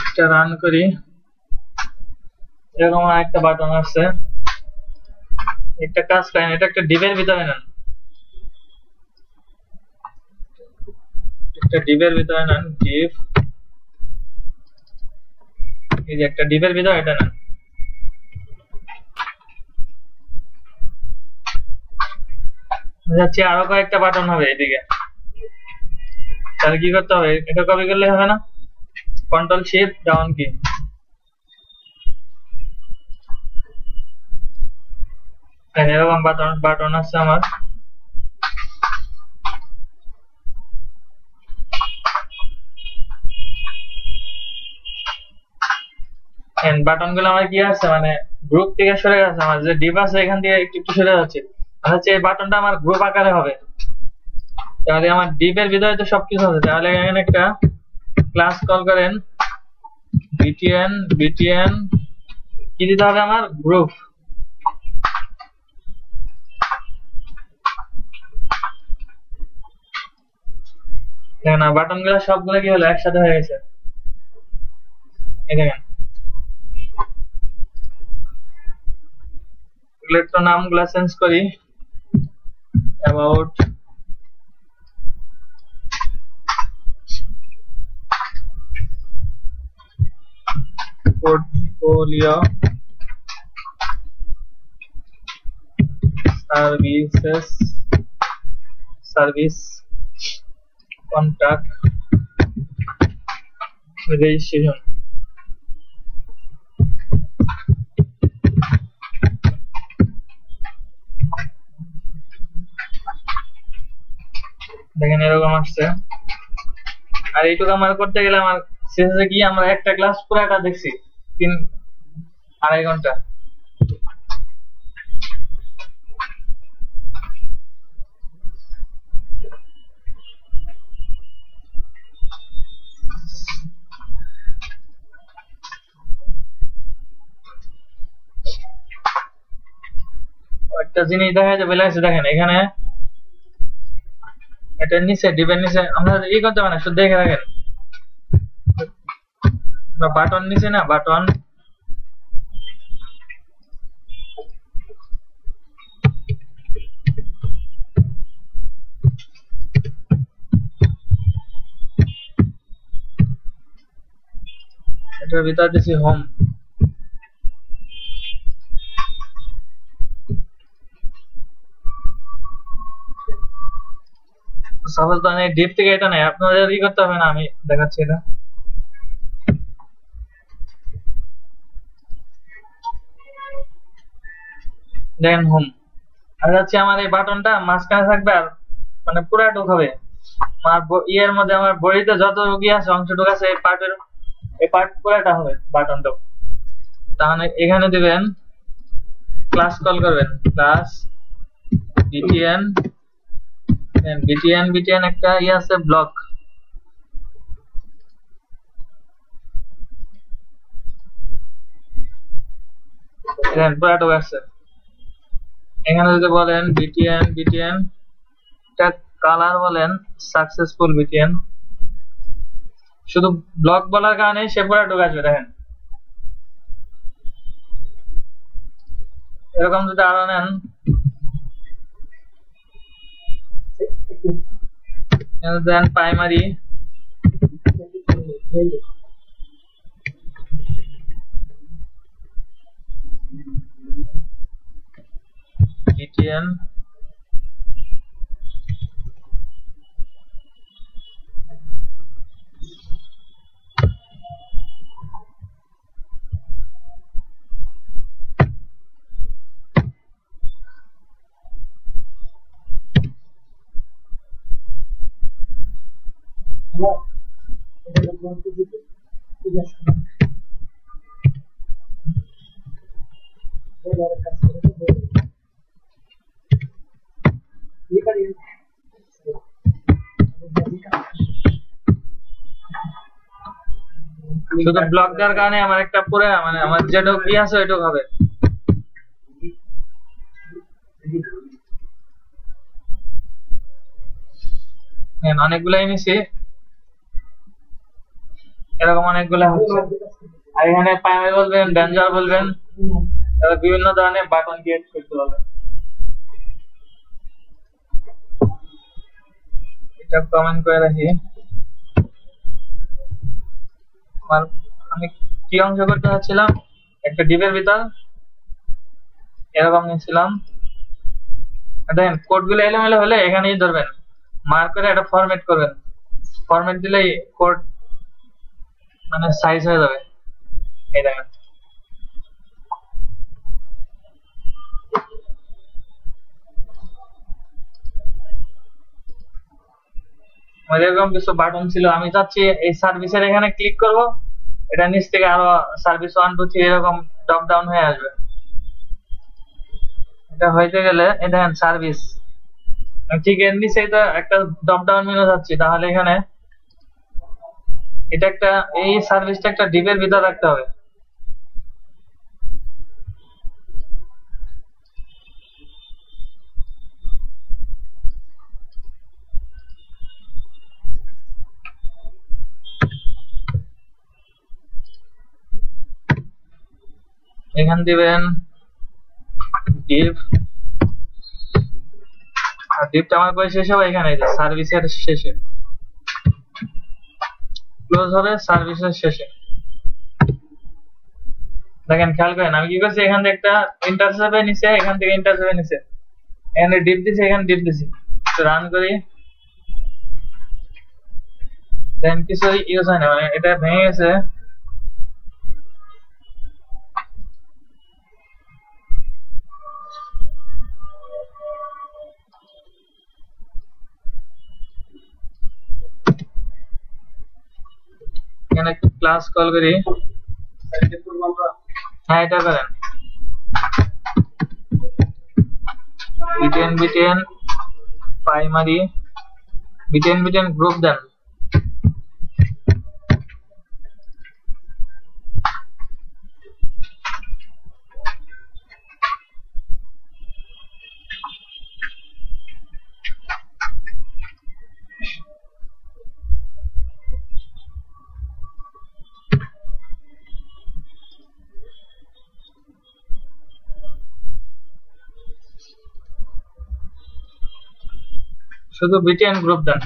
এটা রান করি, এরকম একটা বাটন আছে। একটা কাজ করেন, এটা একটা ডিভের ভিতরে নেন, একটা ডিভের ভিতরে নেন, ডিভ, এই যে একটা ডিভের ভিতরে এটা নেন। যাচ্ছি আরো কয়েকটা বাটন হবে এদিকে, তাহলে কি করতে হবে? এটা কপি করলে হবে না, কন্ট্রোল শিফট ডাউন কি, এরকম বাটন বাটন আছে আমার। বাটন গুলো আমার কি আছে, মানে গ্রুপ থেকে সরে গেছে, আমার যে ডিভ আছে এখান থেকে একটু একটু সরে যাচ্ছে। হচ্ছে এই বাটনটা আমার গ্রুপ আকারে হবে, তাহলে আমার ডিভের ভিতরে তো সবকিছু আছে। তাহলে এখানে একটা ক্লাস কল করেন, বিটিএন, বিটিএন কি দিতে হবে আমার? গ্রুপ। দেখেন না বাটন গুলো সবগুলো কি হলো, একসাথে হয়ে গেছে। এই দেখেন একটু নামগুলো চেঞ্জ করি, about, portfolio, services, service, contact, registration. দেখেন এরকম আসছে। আর এইটুকু আমার করতে গেলে আমার শেষে কি আমরা একটা ক্লাস পুরোটা দেখছি 3-2.5 ঘন্টা। একটা জিনিস দেখা যাবে, দেখেন এখানে এটা নিচে ডিপের নিচে আমরা এই করতে পারি না, শুধু দেখে রাখেন বাটন নিচে না, বাটন এটার ভিতর দিছি হোম। সাপোজ তো আমি ডিপ থেকে এটা নেই, আপনাদের ই করতে হবে না, আমি দেখাচ্ছি এটা। দেন হোম। আর হচ্ছে আমার এই বাটনটা মাঝখানে থাকবে, আর মানে পুরাটুক হবে আমার ইয়ের মধ্যে, আমার বডিতে যত রুগী আছে অংশটুক আছে এই পার্ট পুরাটা হবে বাটনটা। তাহলে এখানে দিবেন ক্লাস কল করবেন, ক্লাস btn, btn একটা ইয়ে আছে ব্লক, পুরাটুক আছে। এখানে যদি বলেন btn কালার বলেন সাকসেসফুল btn, শুধু ব্লক বলার কারণে সে পুরাটুক আসবে। দেখেন এরকম যদি আরো নেন, দেন প্রাইমারি, btn শুধু ব্লক দেওয়ার কারণে আমার একটা পুরো মানে আমার যেটুকু কি আছে ওইটুকু হবে। অনেকগুলাই নিছি, এরকম অনেকগুলো হচ্ছে। আর এখানে প্রাইমারি বলবেন, ডেঞ্জার বলবেন, বিভিন্ন ধরনের বাটন ক্রিয়েট করতে পারবেন। এটা কমেন্ট করে রাখি। আমি কি অংশ করতে চাচ্ছিলাম, একটা ডিপের ভিতর এরকম নিয়েছিলাম। দেখেন কোডগুলো এলোমেলো হলে এখানেই ধরবেন, মার্ক করে একটা ফরম্যাট করবেন, ফরম্যাট দিলেই কোড মানে সাইজ হয়ে যাবে। এই দেখেন এরকম কিছু বাটন ছিল। আমি চাচ্ছি এই সার্ভিসের এখানে ক্লিক করব, এটা নিচ থেকে আরো সার্ভিস 1 2 3 এরকম টপ ডাউন হয়ে আসবে। এটা হইতে গেলে এই দেখেন সার্ভিস, ঠিক এর নিচে তো একটা ড্রপ ডাউন মেনু যাচ্ছে, তাহলে এখানে এটা একটা এই সার্ভিসটা একটা ডিপের ভিতর রাখতে হবে। এখান দিবেন ডিপ, আর ডিপটা আমার করে শেষ হবে এখানে সার্ভিসের শেষে, ক্লোজ হবে সার্ভিসের শেষে। দেখেন খেয়াল করেন আমি কি করছি, এখান থেকে একটা ইন্টারসেপে নিচে, এখান থেকে ইন্টারসেপে নিচে, এখানে ডিপ দিছি, এখানে ডিপ দিছি। রান করি, দেন কিছু ইউজ হয় না, মানে এটা ভেঙে গেছে। এখানে ক্লাস কল করি, হ্যাঁ এটা করেন btn প্রাইমারি, btn গ্রুপ দেন। শুধু btn গ্রুপ দেন।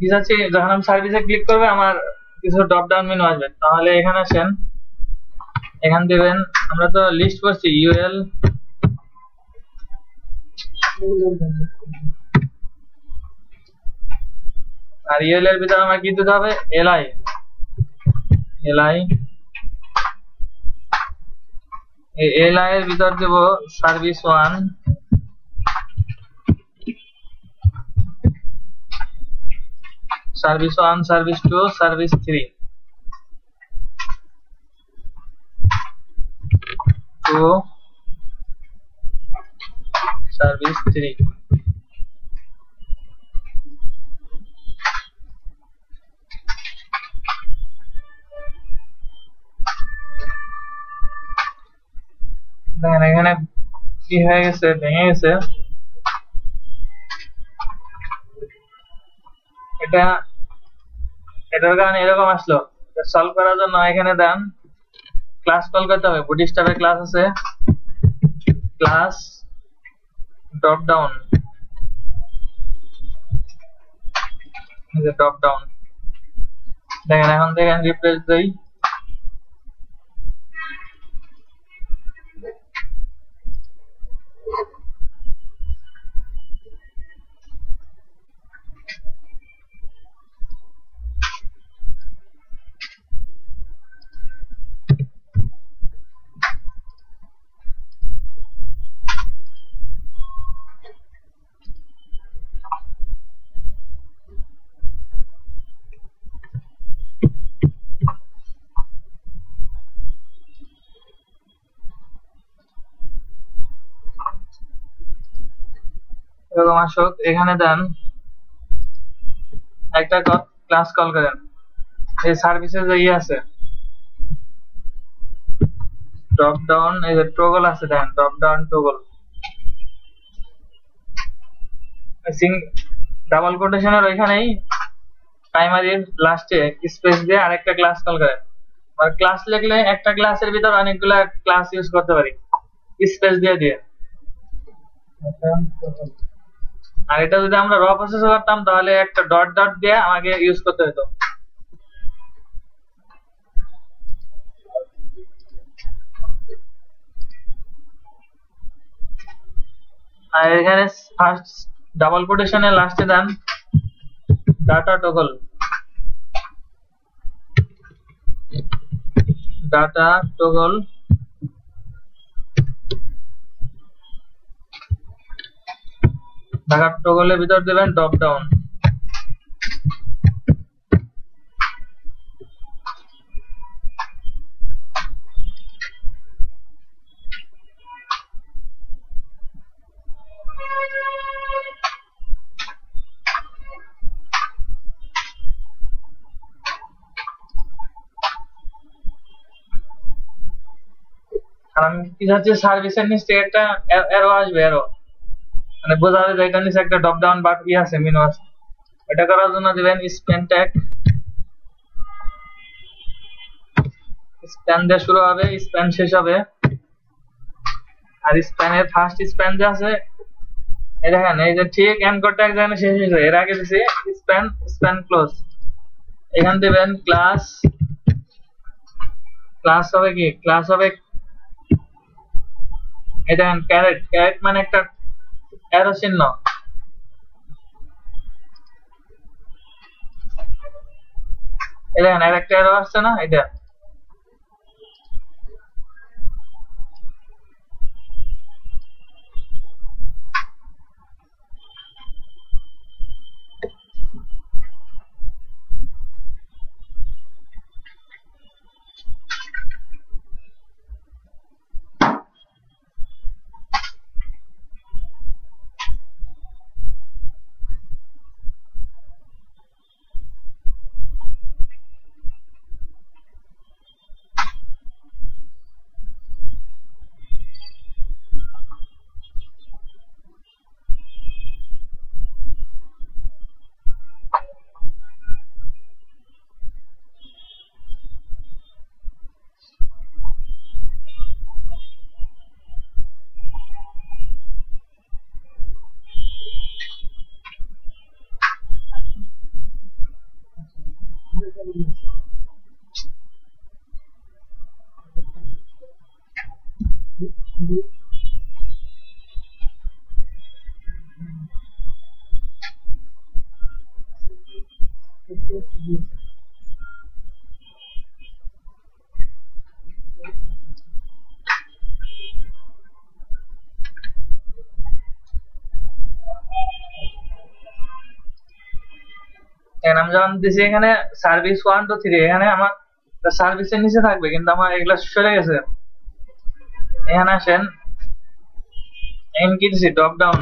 কি যাচ্ছে, যখন আমি সার্ভিসে ক্লিক করবে আমার কিছু ড্রপ ডাউন মেনু আসবে, তাহলে এখানে আসেন, এখান দিবেন, আমরা তো লিস্ট করছি ইউএল, আর ইউএল এর ভিতরে আমার কি দিতে হবে, এলআই এই লাইনের ভিতর দেব service 1, service 1, service 2, service 3, to service 3। দেখেন এখানে কি হয়ে গেছে, ভেঙে গেছে। এটার কারণে এরকম আসলো। সলভ করার জন্য এখানে দেন ক্লাস কল করতে হবে। বুটস্ট্র্যাপে ক্লাস আছে, class drop down, drop down. দেখেন এখন দেখেন রিফ্রেশ দেই, এরকম আসুক। এখানে দেন একটা ক্লাস কল করেন, এই সার্ভিসে যে আছে ড্রপ ডাউন, এই যে টগল আছে, দেন ড্রপ ডাউন টগল, ডাবল কোটেশনের ওইখানেই প্রাইমারির লাস্টে স্পেস দিয়ে আরেকটা ক্লাস কল করেন। আর ক্লাস লিখলে একটা ক্লাসের ভিতর অনেকগুলা ক্লাস ইউজ করতে পারি স্পেস দিয়ে দিয়ে। আর এটা যদি আমরা র প্রসেস করতাম তাহলে একটা ডট ডট দিয়ে আমাকে ইউজ করতে হতো। আর এখানে ফার্স্ট ডাবল কোটেশনের লাস্টে দেন data toggle, data toggle, data টগলের ভিতর দেবেন ড্রপ ডাউন। আমি কি চাচ্ছি, সার্ভিসের নিচে একটা এরো আসবে, এরো মানে বোঝা যাবে যে এটার নিচে একটা ড্রপ ডাউন বাট কি আছে, মেনু আছে। এটা করার জন্য দিবেন স্প্যান ট্যাগ, স্প্যান দিয়ে শুরু হবে, স্প্যান শেষ হবে। আর স্প্যানের ফার্স্ট স্প্যান যে আছে এই দেখেন, এই যে ঠিক এনকোডটা এক জায়গায় শেষ হয়েছে, এর আগে দিছি স্প্যান, স্প্যান ক্লোজ। এখান দিবেন ক্লাস, ক্লাস হবে কি, ক্লাস হবে এই দেখেন ক্যারেট, ক্যারেট মানে একটা অ্যারো চিহ্ন। এই দেখেন আর একটা অ্যারো আসছে না, এটা আমি যখন দিছি এখানে সার্ভিস 1 2 3, এখানে আমার সার্ভিসের নিচে থাকবে, কিন্তু আমার এগুলা সরে গেছে। এখানে আসেন, এখানে কি দিছি ড্রপ ডাউন,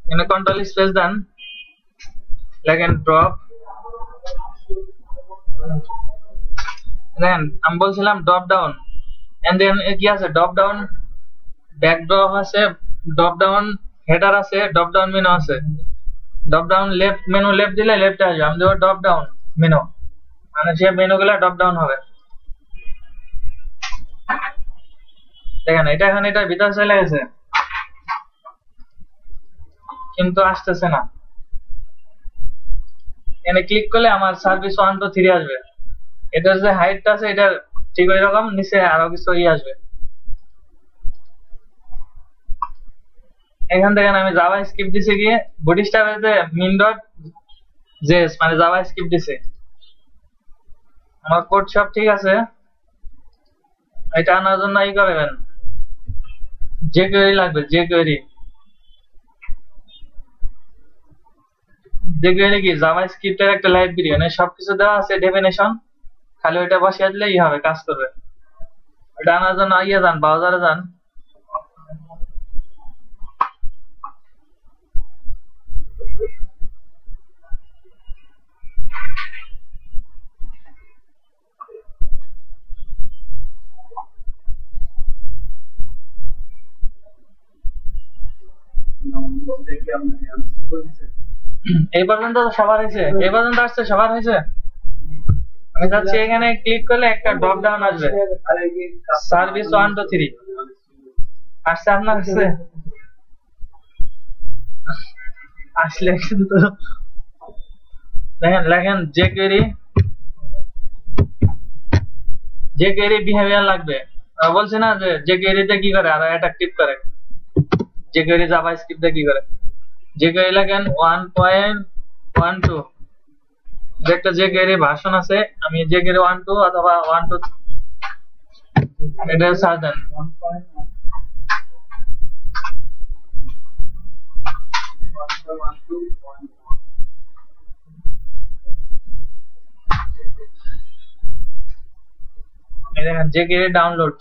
এখানে কন্ট্রোল স্পেস দেন, লেখেন ড্রপ। দেখেন আমি বলছিলাম ড্রপ ডাউন, এন্ড দেন কি আছে ড্রপ ডাউন ব্যাক ড্রপ আছে, ড্রপ ডাউন হেডার আছে, ড্রপ ডাউন মেনু আছে। Drop down left menu, left দিলে লেফটে আসবে, আমি দেবো ড্রপ ডাউন মেনু, মানে সে মেনুগুলো ড্রপ ডাউন হবে। দেখেন এটা এখন এটা ভিতরে চলে গেছে, কিন্তু আসতেছে না। এখানে ক্লিক করলে আমার সার্ভিস 1 2 3 আসবে। এটার যে হাইটটা আছে এটা ঠিক ওই রকম, নিচে আরো কিছু আসবে। এখান থেকে আমি জাভা স্ক্রিপ্ট দিছি গিয়ে বুটস্ট্র্যাপেতে min ডট জেএস মানে জাভা স্ক্রিপ্ট দিছি। আমার কোড সব ঠিক আছে। এটা আনার জন্য ই করবেন, jQuery লাগবে, jQuery। jQuery কি জাভা স্ক্রিপ্টের একটা লাইব্রেরি, মানে সবকিছু দেওয়া আছে ডেফিনেশন, খালি ওইটা বসিয়ে দিলেই হবে, কাজ করবে। এটা আনার জন্য ইয়ে যান, ব্রাউজারে যান, এই পর্যন্ত সবার হয়েছে, এই পর্যন্ত আসছে সবার হয়েছে। আমি চাচ্ছি এখানে ক্লিক করলে একটা ড্রপ ডাউন আসবে, সার্ভিস 1 2 3 আসছে আপনার কাছে। আসলে কিন্তু দেখেন লেখেন jQuery বিহেভিয়ার লাগবে। বলছি না যে jQuery তে কি করে, আরো অ্যাট্রাকটিভ করে। jQuery জাভা স্ক্রিপ্টে কি করে, jQuery লেখেন 1.12, যে একটা jQuery ভার্সন আছে, আমি jQuery 1 2 অথবা 1 2 এটা সার্চ দেন। এই দেখেন jQuery download,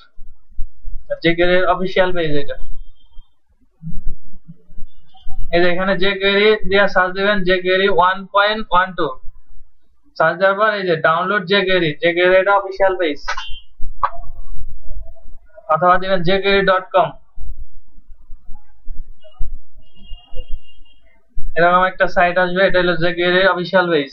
jQuery official page এটা। এই যে এখানে jQuery দিয়ে সার্চ দিবেন, jQuery 1.12 সার্চ দেওয়ার পর এই যে ডাউনলোড jQuery, এটা অফিসিয়াল পেজ, অথবা দিবেন jQuery.com। এরকম একটা সাইট আসবে, এটা হলো jQuery অফিসিয়াল পেজ।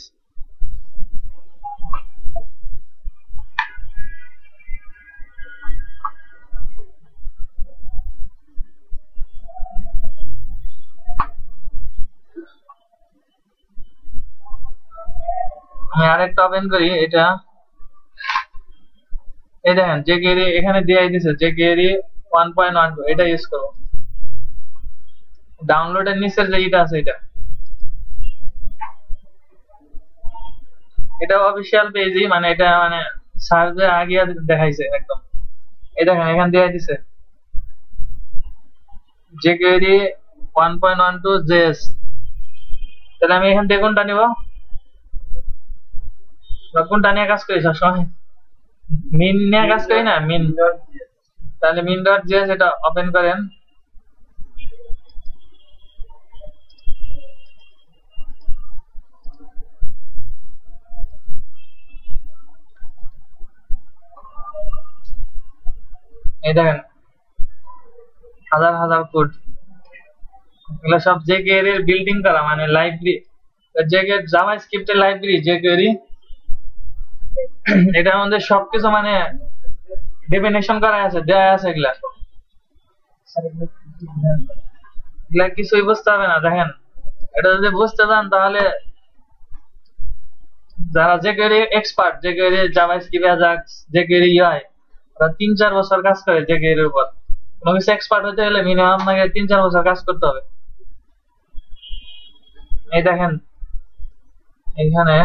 আমি আরেকটা ওপেন করি, এটা এই দেখেন jQuery এখানে দিয়ে দিয়েছে, jQuery 1.12 এটা ইউজ করব। ডাউনলোডের নিচের যে এটা আছে এটা অফিসিয়াল পেজই, মানে এটা মানে সার্চে আগে দেখাইছে একদম। এই দেখেন এখানে দিয়ে দিয়েছে jQuery 1.12 JS। তাহলে আমি এখান থেকে কোনটা নিব, কোনটা নিয়ে কাজ করি সবসময়, মিন নিয়ে কাজ করি না, মিন। তাহলে min.js এটা ওপেন করেন। এই দেখেন হাজার হাজার কোড, এগুলো সব jQuery এর বিল্ডিং করা, মানে লাইব্রেরি, jQuery জাভা স্ক্রিপ্টের লাইব্রেরি jQuery। এটার মধ্যে সবকিছু মানে ডেফিনেশন করা আছে, দেয়া আছে। এগুলা কিছুই বুঝতে হবে না। দেখেন এটা যদি বুঝতে চান তাহলে যারা jQuery expert, jQuery Java script Ajax jQuery UI, ওরা 3 4 বছর কাজ করে jQuery এর উপর। কোনো কিছু এক্সপার্ট হতে হলে মিনিমাম আপনাকে 3 4 বছর কাজ করতে হবে। এই দেখেন এখানে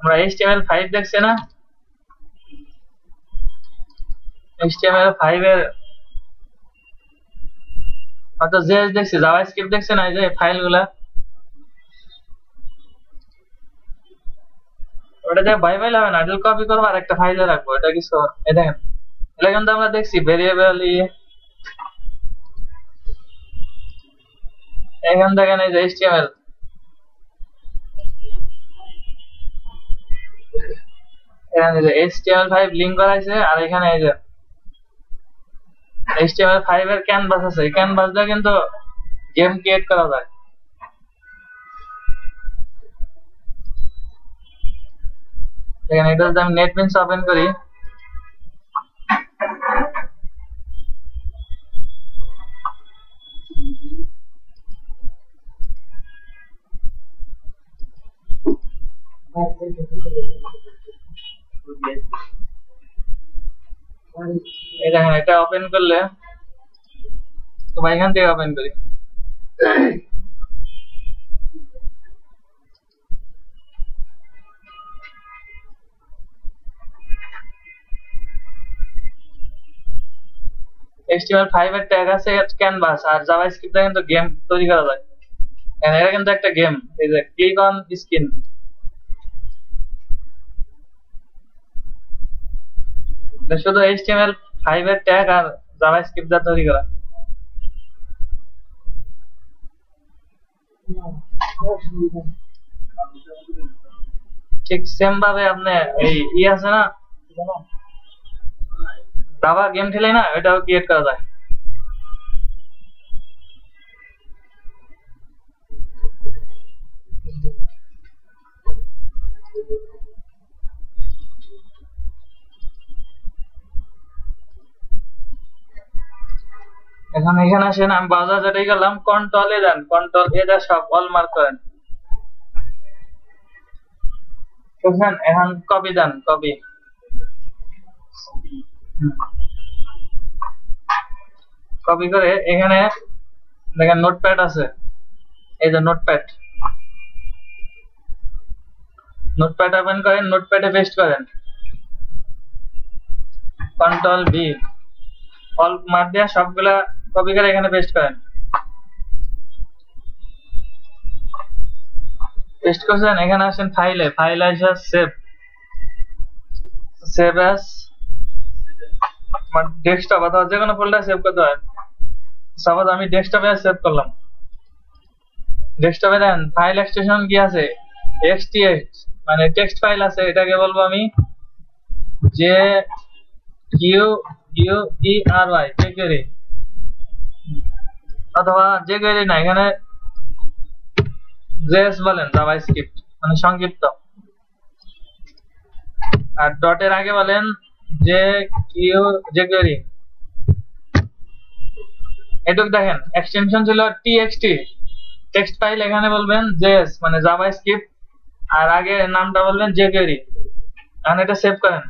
আমরা HTML5 দেখছি না, HTML5 এর হয়তো জেএস দেখছি, জাভাস্ক্রিপ্ট দেখছি না, এই যে ফাইলগুলা ওটা দিয়ে বাই ফাইল হবে না, এটা কপি করবো আর একটা ফাইলে রাখবো, এটা কিছু এই দেখেন এটা কিন্তু আমরা দেখছি ভেরিয়েবল এখান দেখেন এই যে এইচটিএমএল, এখানে যে HTML5 লিংক করা আছে, আর এখানে এই যে HTML5 এর ক্যানভাস আছে, এই ক্যানভাস দিয়ে কিন্তু গেম ক্রিয়েট করা যায়। দেখেন এটা যদি আমি নেটবিনস ওপেন করি, এই দেখেন এটা ওপেন করলে তো এখান থেকে ওপেন করি, HTML5 এর ট্যাগ আছে ক্যানভাস, আর জাভাস্ক্রিপ্টে কিন্তু গেম তৈরি করা যায়। এটা কিন্তু একটা গেম, এই যে ক্লিক অন স্ক্রিন, শুধু HTML5 এর ট্যাগ আর জাভাস্ক্রিপ্ট দিয়ে তৈরি করা। ঠিক সেম ভাবে আপনি এই আছে না জাভা গেম খেলে না, এটাও ক্রিয়েট করা যায়। এখন এখানে আসেন, আমি ব্রাউজার যেটাই গেলাম, কন্ট্রোল এ দেন, কন্ট্রোল এ দিয়ে সব অল মার্ক করেন, বুঝছেন? এখন কপি দেন, কপি, কপি করে এখানে দেখেন নোটপ্যাড আছে, এই যে নোটপ্যাড, নোটপ্যাড ওপেন করেন, নোটপ্যাডে পেস্ট করেন, কন্ট্রোল ভি অল মার্ক দিয়ে সবগুলা কপি করে এখানে পেস্ট করেন। পেস্ট করছেন, এখানে আসেন ফাইলে, ফাইল আসে সেভ, সেভ অ্যাজ ডেস্কটপ অথবা যে কোনো ফোল্ডারে সেভ করতে হয়। সাপোজ আমি ডেস্কটপে সেভ করলাম, ডেস্কটপে দেন ফাইল এক্সটেনশন কি আছে, xtx মানে টেক্সট ফাইল আছে, এটাকে বলবো আমি যে QUERY jQuery, অথবা jQuery না, এখানে JS বলেন, জাভাস্ক্রিপ্ট মানে সংক্ষিপ্ত, আর ডটের আগে বলেন jQuery। এটুক দেখেন এক্সটেনশন ছিল txt টেক্সট ফাইল, এখানে বলবেন JS মানে জাভাস্ক্রিপ্ট, আর আগে নামটা বলবেন jQuery। এখন এটা সেভ করেন,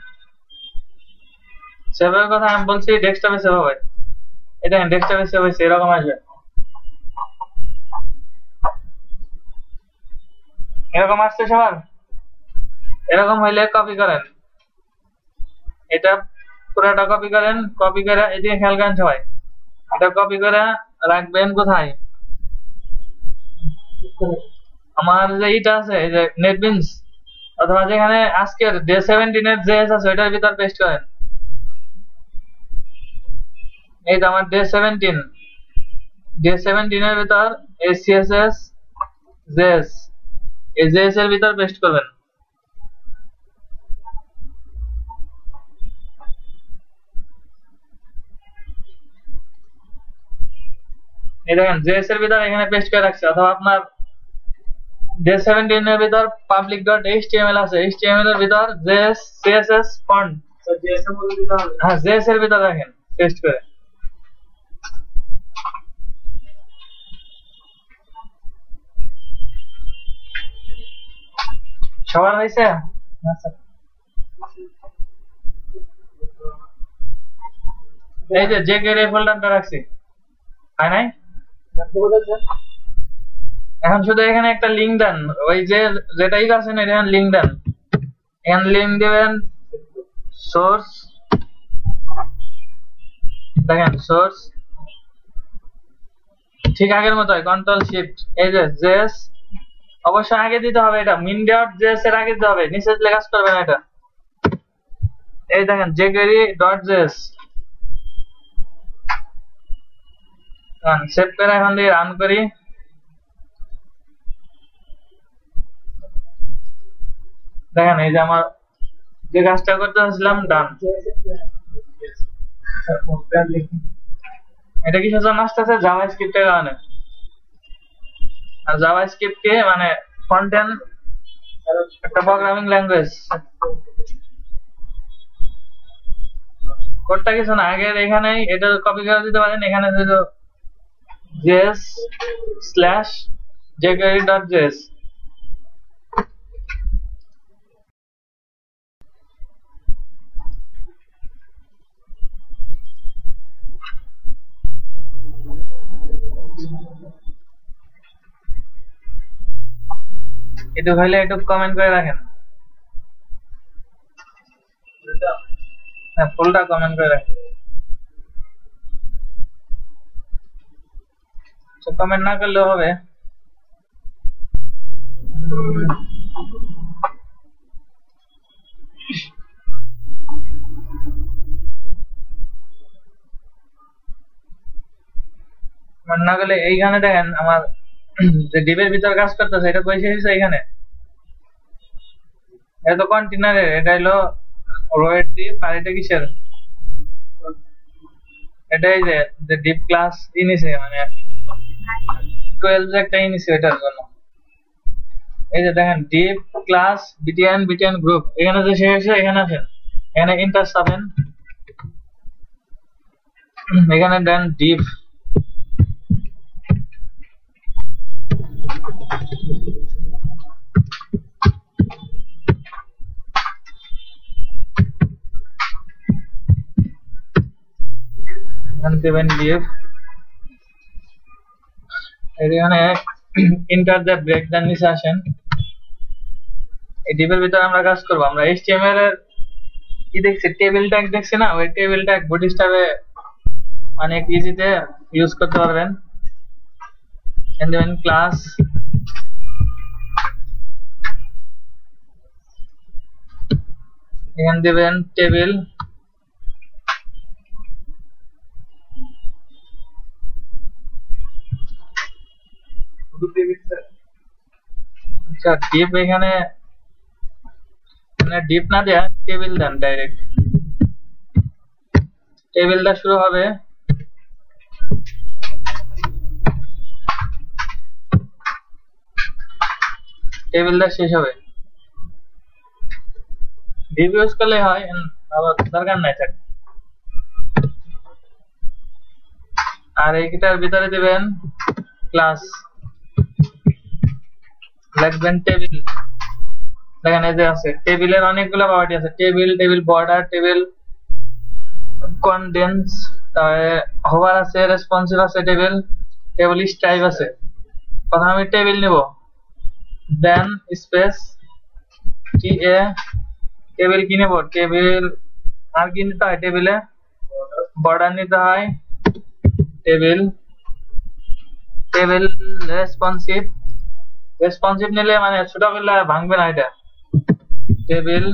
সেভের কথা আমি বলছি ডেস্কটপে সেভ হবে, এটা ডেস্কটপে সেভ হয়েছে, এরকম আসবে, এরকম আসছে সবার। এরকম হইলে কপি করেন, এটা পুরোটা কপি করেন, কপি করে এদিকে খেয়াল করেন সবাই, এটা কপি করে রাখবেন কোথায়, আমার যে এইটা আছে এই যে নেটবিনস, অথবা যেখানে আজকের ডে 17 এর জেএস আছে ওইটার ভিতর পেস্ট করেন। এই তো আমার ডে 17, ডে 17 এর ভিতর এই সিএসএস জেএস, এই জেএস এর ভিতর পেস্ট করবেন। এই দেখেন জেএস এর ভিতর এখানে পেস্ট করে রাখছে, অথবা আপনার ডে 17 এর ভিতর পাবলিক ডট এইচটিএমএল আছে, এইচটিএমএল এর ভিতর জেএস সিএসএস ফন্ট, হ্যাঁ জেএস এর ভিতর রাখেন পেস্ট করে। সবার হয়েছে? এই যে jQuery ফোল্ডারটা রাখছি, হয় নাই? এখন শুধু এখানে একটা লিংক দেন, ওই যে যেটাই আছেন এখানে লিংক দেন, এখানে লিংক দিবেন সোর্স, দেখেন সোর্স ঠিক আগের মতোই কন্ট্রোল শিফট, এই যে জেএস অবশ্যই আগে দিতে হবে, এটা মিন ডট জেএস এর আগে দিতে হবে, নিচে দিলে কাজ করবে না এটা। এই দেখেন jQuery ডট জেএস সেভ করে এখন দিয়ে রান করি। দেখেন এই যে আমার যে কাজটা করতে চাচ্ছিলাম ডান। এটা কিসের জন্য আসতেছে? জাভাস্ক্রিপ্টের কারণে। আর জাভাস্ক্রিপ্ট কে মানে ফ্রন্ট এন্ড একটা প্রোগ্রামিং ল্যাঙ্গুয়েজ। কোডটা কিছু না, আগের এখানেই এটা কপি করে দিতে পারেন, এখানে শুধু js/jQuery.js এটুক হইলে একটু কমেন্ট করে রাখেন, হ্যাঁ ফুলটা কমেন্ট করে রাখেন। কমেন্ট না করলেও হবে। না করলে এইখানে দেখেন আমার যে ডিবের ভিতর কাজ করতেছে এটা কইছে এখানে, এটা তো কন্টেনারের, এটা হলো রোয়ের ডিপ, আর এটা কিসের? এটা এই যে ডিপ ক্লাস ইনিছে মানে 12 যে একটা ইনিছে এটার জন্য। এই যে দেখেন ডিপ ক্লাস বিটিএন গ্রুপ, এখানে যে শেষ হয়েছে এখানে আছেন, এখানে ইন্টার পাবেন, এখানে দেন ডিপ দেবেন ডিপ, এখানে ইন্টার দ্য ব্রেক দেন নিচে আসেন। এই ডিপের ভিতরে আমরা কাজ করবো, আমরা HTML এর কি দেখছি টেবিল ট্যাগ দেখছি না, ওই টেবিল ট্যাগ বুটস্ট্র্যাপে অনেক ইজিতে ইউজ করতে পারবেন। এখানে দেবেন ক্লাস, এখানে দেবেন টেবিল, আচ্ছা ডিপ এখানে মানে ডিপ না দেয়া টেবিল দেন ডাইরেক্ট, টেবিলটা শুরু হবে টেবিলটা শেষ হবে। ডিপ ইউজ করলে হয়, আবার দরকার নাই থাকে। আর এইটার ভিতরে দিবেন ক্লাস, লিখবেন টেবিল। দেখেন এই যে আছে টেবিলের অনেকগুলো প্রপার্টি আছে, table, table border, table condense, তারপরে হোভার আছে, রেসপন্সিভ আছে, টেবিল টেবিল স্টাইপ আছে। প্রথমে আমি টেবিল নিব, দেন স্পেস TA, টেবিল কি নেব? টেবিল আর কি নিতে হয়? টেবিলে বর্ডার নিতে হয়, টেবিল টেবিল রেসপন্সিভ, রেসপন্সিভ নিলে মানে ছোট করলে ভাঙবে না এটা, টেবিল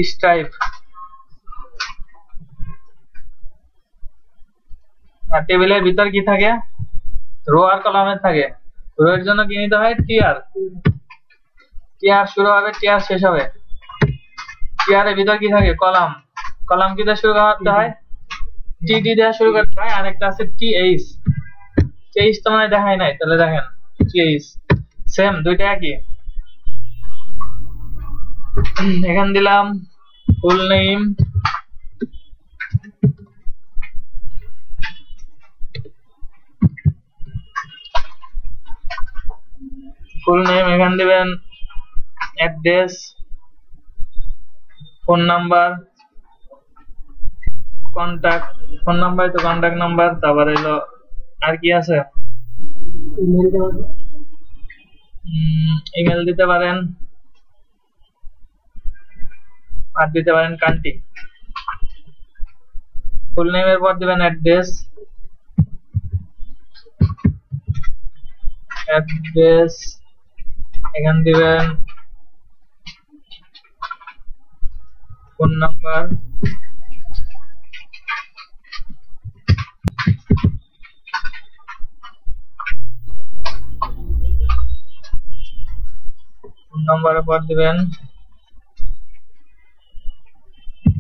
স্টাইপ। আর টেবিলের ভিতর কি থাকে? রো আর কলামের থাকে। রো এর জন্য কি নিতে হয়? টিআর, টিআর শুরু হবে, টিআর শেষ হবে। টিআর এর ভিতর কি থাকে? কলাম, কলাম কি দিয়ে শুরু করতে হয়? টিডি দিয়ে শুরু করতে হয়। আর একটা আছে টিএইচ, টিএইচ তো মানে দেখাই নাই, তাহলে দেখেন টিএইচ সেম, দুইটা একই। এখানে দিলাম ফুল নেম, ফুল নেম, এখানে দিবেন address, phone number, contact, phone number তো কন্টাক্ট নাম্বার, তারপরে হলো আর কি আছে, ইমেল দিতে পারেন, আর দিতে পারেন কান্ট্রি। ফুল নেমের পর দিবেন অ্যাড্রেস, অ্যাড্রেস এখানে দিবেন, ফোন নাম্বার, ফোন নাম্বারের পর দিবেন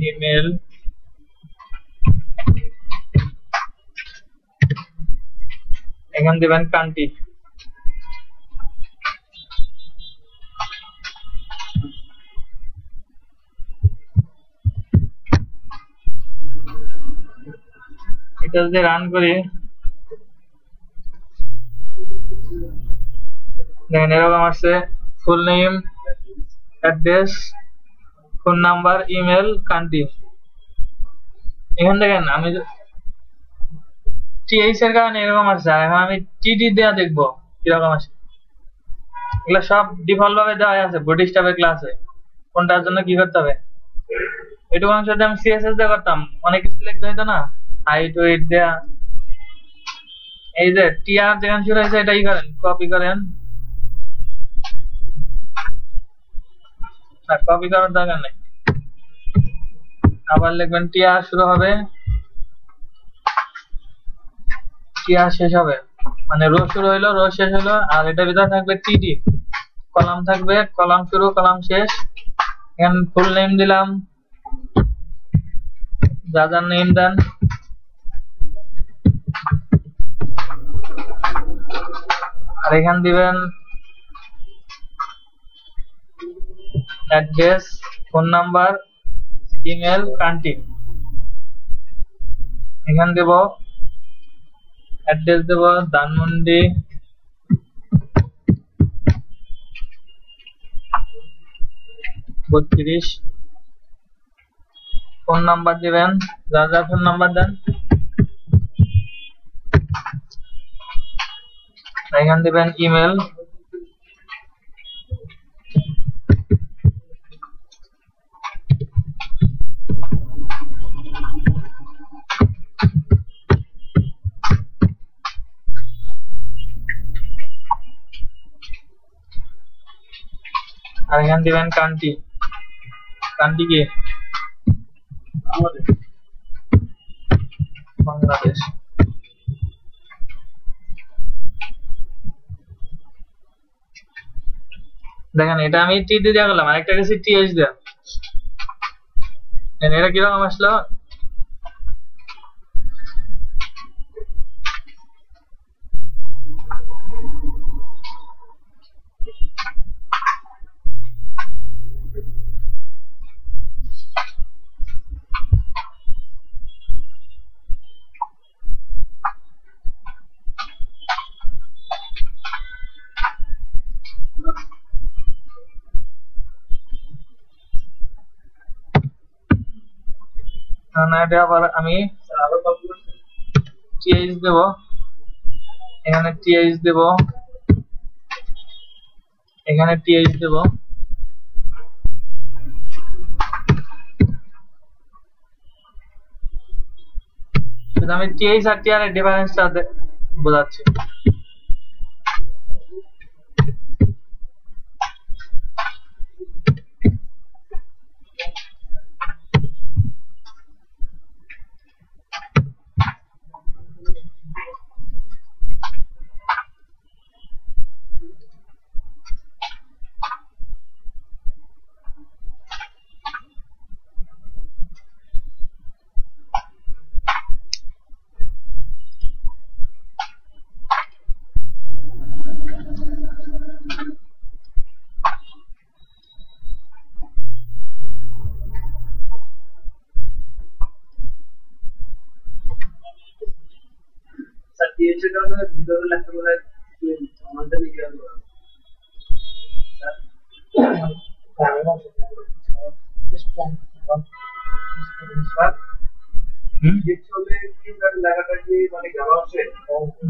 ইমেল, এখানে দিবেন কান্ট্রি, এটা যদি রান করি দেখেন এরকম আসছে, full name, address, phone number, email, country. এখানে দেখেন আমি টিএইচ এর কারণে এরকম আসছে, আর এখন আমি টিডি দেওয়া দেখবো কিরকম আসে। এগুলো সব ডিফল্ট ভাবে দেওয়া আছে বুটস্ট্র্যাপের ক্লাসে। কোনটার জন্য কি করতে হবে, এটুকু অংশ যদি আমি সিএসএস দিয়ে করতাম অনেক কিছু লিখতে হইতো না, হাইট ওয়েট দেয়া। এই যে টিআর যেখানে শুরু হয়েছে এটাই করেন, কপি করেন, না কপি করার দরকার নেই, আবার লিখবেন টিআর শুরু হবে, টিআর শেষ হবে, মানে রো শুরু হইলো রো শেষ হলো, আর এটার ভিতরে থাকবে টিডি, কলাম থাকবে, কলাম শুরু কলাম শেষ। এখানে ফুল নেম দিলাম, যা যা নেম দেন, আর এখানে দিবেন address, phone number, email, country. এখানে দেব অ্যাড্রেস দেব ধানমন্ডি, বত্রিশ, ফোন নাম্বার দিবেন, যা যা ফোন নাম্বার দেন। এখানে দিবেন ইমেল, আর এখানে দিবেন কান্ট্রি, কান্ট্রি কি বাংলাদেশ। দেখেন এটা আমি টিডি দিয়ে গেলাম, আরেকটা গেছি টিএইচ দেয়া, এটা কিরকম আসলো, এটা আবার আমি টিএইচ দেব, এখানে টিএইচ দেব, এখানে টিএইচ দেব, শুধু আমি টিএইচ আর টিআর এর ডিফারেন্সটা বোঝাচ্ছি।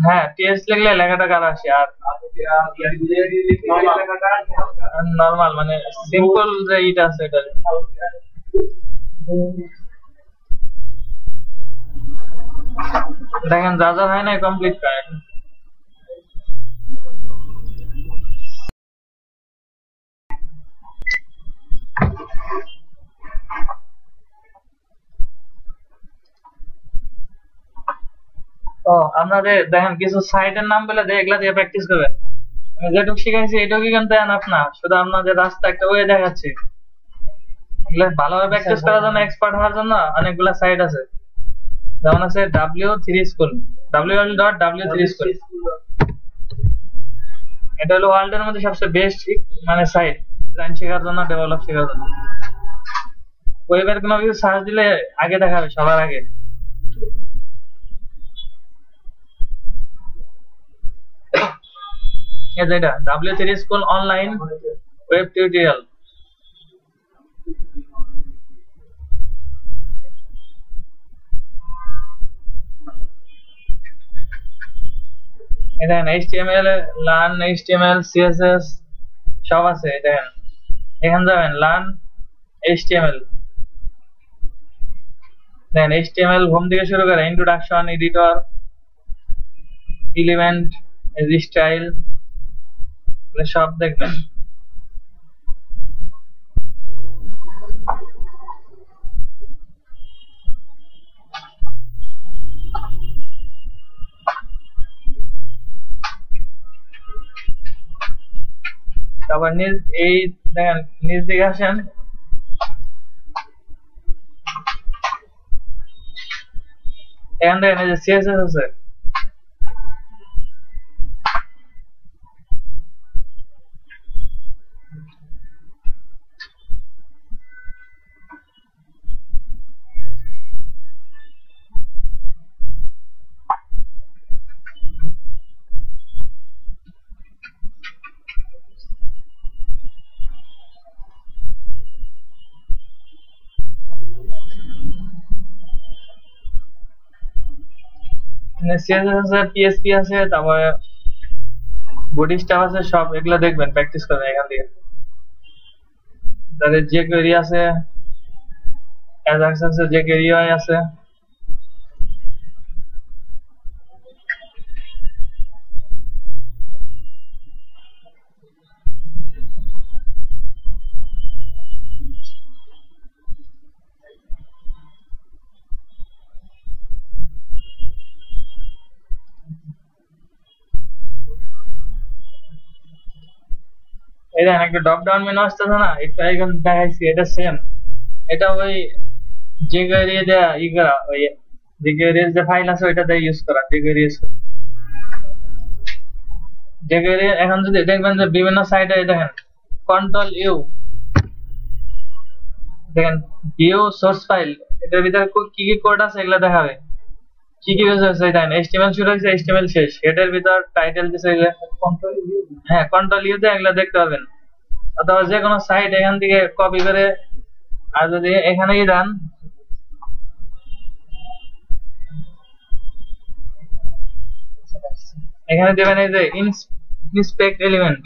হ্যাঁ টিএস লিখলে লেখাটা কার আসে, আর নরমাল মানে সিম্পল যে এটা আছে এটা দেখেন, যা যা হয় না কমপ্লিট করেন। ও আপনাদের দেখেন কিছু সাইটের নাম বলে দেয়, এগুলা দিয়ে প্র্যাকটিস করবেন। আমি যেটুকু শিখাইছি এটুকু কিন্তু এনাফ না, শুধু আপনাদের রাস্তা একটা ওয়ে দেখাচ্ছি। এগুলা ভালোভাবে প্র্যাকটিস করার জন্য, এক্সপার্ট হওয়ার জন্য অনেকগুলা সাইট আছে। যেমন আছে W3 স্কুল, www.w3 স্কুল। এটা হলো ওয়ার্ল্ডের মধ্যে সবচেয়ে বেস্ট মানে সাইট ডিজাইন শেখার জন্য, ডেভেলপ শেখার জন্য। ওয়েবের কোনো কিছু সার্চ দিলে আগে দেখাবে, সবার আগে। এই যে এটা W3 school online web tutorial. দেখেন HTML লার্ন, HTML CSS সব আছে। দেখেন এখানে যাবেন লার্ন HTML, দেখেন HTML হোম থেকে শুরু করে ইন্ট্রোডাকশন, এডিটর, এলিমেন্ট, স্টাইল সব দেখবেন। তারপর এই দেখেন নিচ দিকে আসেন, এখান দেখেন এই যে CSS আছে। CSS আছে, PHP আছে, তারপরে বডি স্টাফ আছে, সব এগুলো দেখবেন, প্র্যাকটিস করবেন এখান থেকে। তাদের jQuery আছে, Ajax আছে, jQuery আছে। এই দেখেন একটা ড্রপ ডাউন মেনু আসতেছে না, একটু আইকন দেখাইছি, এটা সেম। এটা ওই jQuery দিয়ে ই করা, ওই jQuery যে ফাইল আছে ওইটা দিয়ে ইউজ করা, jQuery ইউজ করা। jQuery এখন যদি দেখবেন যে বিভিন্ন সাইটে দেখেন Ctrl+U, দেখেন ভিউ সোর্স ফাইল, এটার ভিতরে কি কি কোড আছে এগুলা দেখাবে, কি কি ইউজ হয়েছে। দেখেন HTML শুরু হয়েছে, HTML শেষ, হেডের ভিতর টাইটেল দিছে, হ্যাঁ Ctrl+U দিয়ে এগুলা দেখতে পাবেন। অথবা যে কোনো সাইট এখান থেকে কপি করে, আর যদি এখানেই দেন, এখানে দেবেন এই যে ইন্সপেক্ট এলিমেন্ট।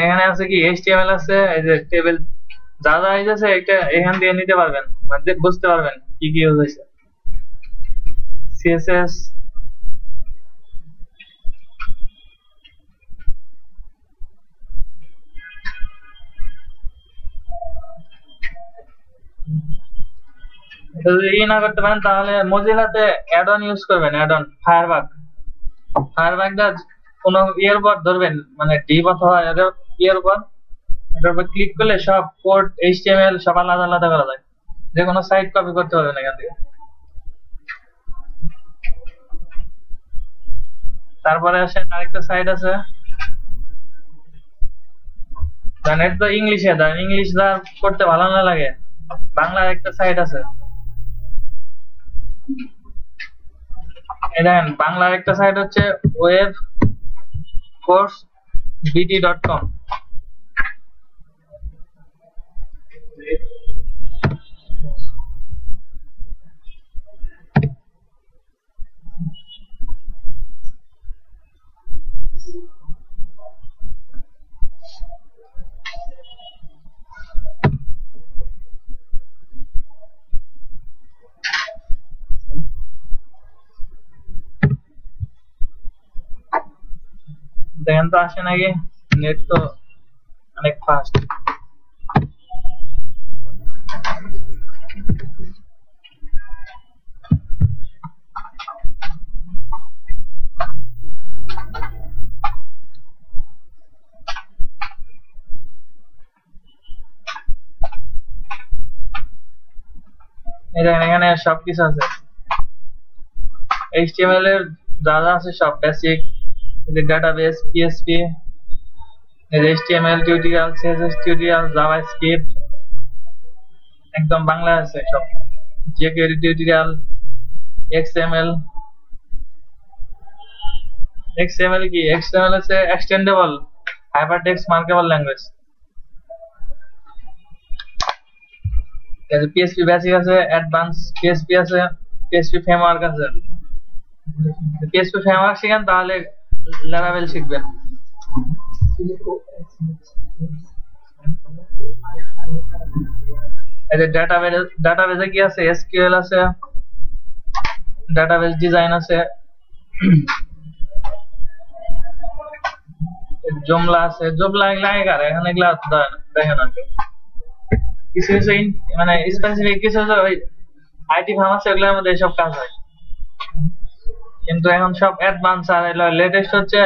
এখানে আছে কি HTML আছে, এই যে টেবিল যা যা হয়েছে এটা এখান দিয়ে নিতে পারবেন, মানে বুঝতে পারবেন কি কি ইউজ হয়েছে। CSS, এটা যদি ই না করতে পারেন তাহলে মজিলাতে অ্যাড অন ইউজ করবেন, অ্যাড অন ফায়ারবাগ দা কোনো ইয়ের উপর ধরবেন, মানে ডিপ অথবা ইয়ের উপর, এটার উপর ক্লিক করলে সব কোড HTML সব আলাদা আলাদা করা যায়, যে কোনো সাইট কপি করতে পারবেন এখান থেকে। তারপরে আসেন আরেকটা সাইট আছে, নেট তো ইংলিশে, ইংলিশ দা করতে ভালো না লাগে, বাংলার একটা সাইট আছে। এই দেখেন বাংলার একটা সাইট হচ্ছে webcoursbt.com। দেখেন তো আসে নাকি, নেট তো অনেক ফাস্ট। এই দেখেন এখানে সবকিছু আছে, HTML এর যা যা আছে সব basic, database, PHP, HTML tutorial, CSS tutorial, JavaScript, একদম বাংলা আছে সব, jQuery টিউটোরিয়াল, XML। XML কি? XML হচ্ছে extensible hypertext markable language. PHP basic আছে, অ্যাডভান্স PHP আছে, PHP ফ্রেমওয়ার্ক আছে। PHP ফ্রেমওয়ার্ক শিখেন তাহলে ল্যারাভেল শিখবেন। এই যে ডাটাবেজে কি আছে? SQL আছে, ডাটাবেস ডিজাইন আছে, জুমলা আছে। জুমলা এগুলা এগার এখানে এগুলা দেখেন আর কি। কিছু কিছু মানে স্পেসিফিক কিছু ওই আইটি ফার্ম আছে, এগুলোর মধ্যে এসব কাজ হয়, কিন্তু এখন সব অ্যাডভান্স আর লেটেস্ট হচ্ছে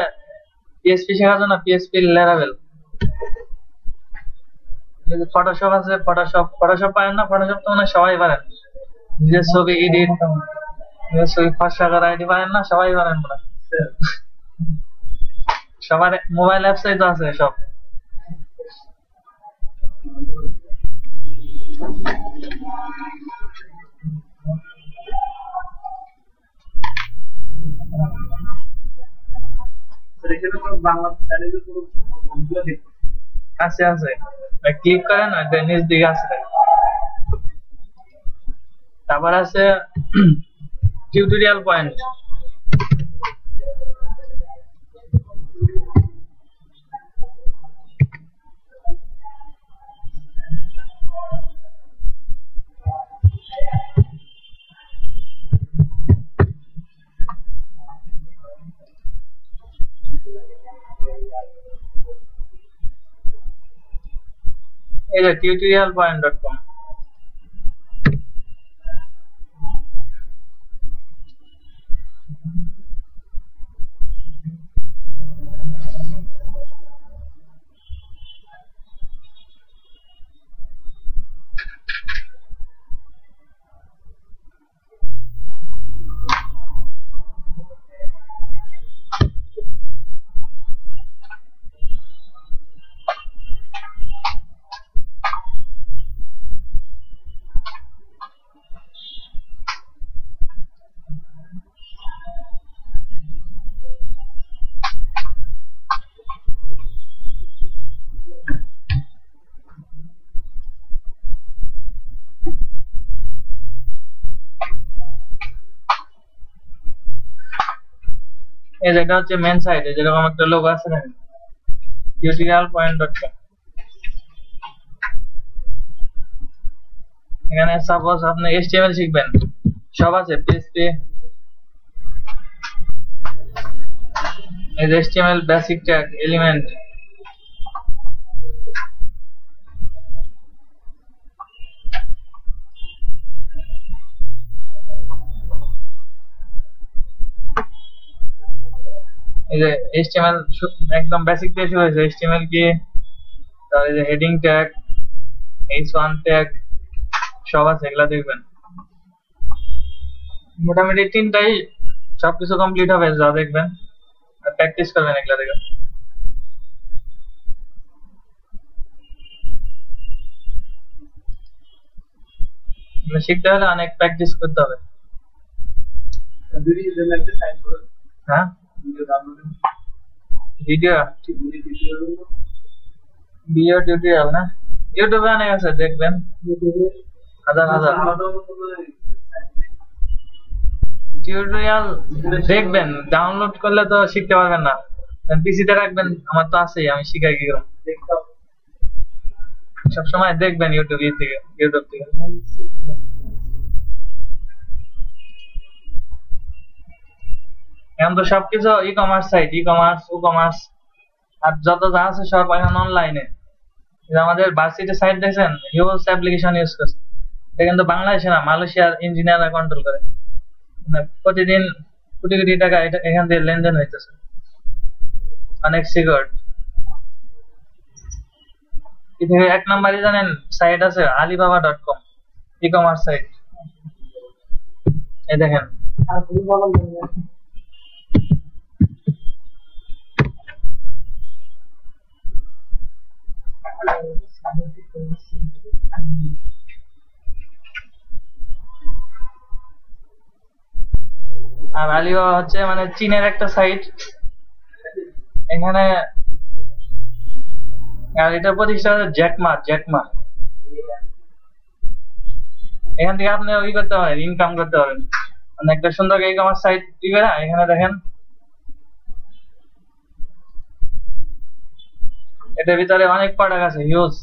PHP শেখার জন্য PHP ল্যারাভেল। ফটোশপ আছে, ফটোশপ পারেন না? ফটোশপ তো মানে সবাই পারেন, নিজের ছবি এডিট, নিজের ছবি ফর্সা করা এটি পারেন না? সবাই পারেন না? সবার মোবাইল অ্যাপসই তো আছে সব। আছে আছে, ক্লিক করেন নিচ দিকে আছে। তারপর আছে টিউটোরিয়াল পয়েন্ট। এই যে tutorialpoint.com। এই যেটা হচ্ছে মেন সাইটে যেরকম একটা লোগো আছে না, tutorialpoint.com। এখানে সাপোজ আপনি HTML শিখবেন, সব আছে, PHP, এই যে HTML বেসিক ট্যাগ, এলিমেন্ট, এই যে HTML একদম বেসিক দিয়ে শুরু হয়েছে। HTML কি, তাহলে যে হেডিং ট্যাগ, H1 ট্যাগ সব আছে, এগুলা দেখবেন। মোটামুটি তিনটাই সবকিছু কমপ্লিট হবে যা দেখবেন, আর প্র্যাকটিস করবেন এগুলা দেখে। শিখতে হলে অনেক প্র্যাকটিস করতে হবে। হ্যাঁ, ভিডিও টিউটোরিয়াল না, ইউটিউবে অনেক আছে, দেখবেন হাজার হাজার টিউটোরিয়াল দেখবেন। ডাউনলোড করলে তো শিখতে পারবেন না, পিসিতে রাখবেন। আমার তো আছেই, আমি শিখাই কি করে। সবসময় দেখবেন ইউটিউব থেকে। এখন তো সবকিছু e commerce site, e commerce, ও কমার্স আর যত যা আছে সব এখন অনলাইনে। আমাদের ভার্সিটি সাইট দেখছেন, হিউজ অ্যাপ্লিকেশন ইউজ করছে। এটা কিন্তু বাংলাদেশে না, মালয়েশিয়ার ইঞ্জিনিয়াররা কন্ট্রোল করে। মানে প্রতিদিন কোটি কোটি টাকা এটা এখান থেকে লেনদেন হইতেছে, অনেক সিকিউর। পৃথিবীর 1 নম্বরই জানেন সাইট আছে alibaba.com, ই কমার্স সাইট। এই দেখেন, আর আলিবাবা হচ্ছে মানে চীনের একটা সাইট। এখানে আর এটা প্রতিষ্ঠা হচ্ছে জ্যাকমা। এখান থেকে আপনি ওই করতে পারেন, ইনকাম করতে পারেন। মানে একটা সুন্দর ই কমার্স সাইট দিবে না, এখানে দেখেন এটার ভিতরে অনেক প্রোডাক্ট আছে, হিউজ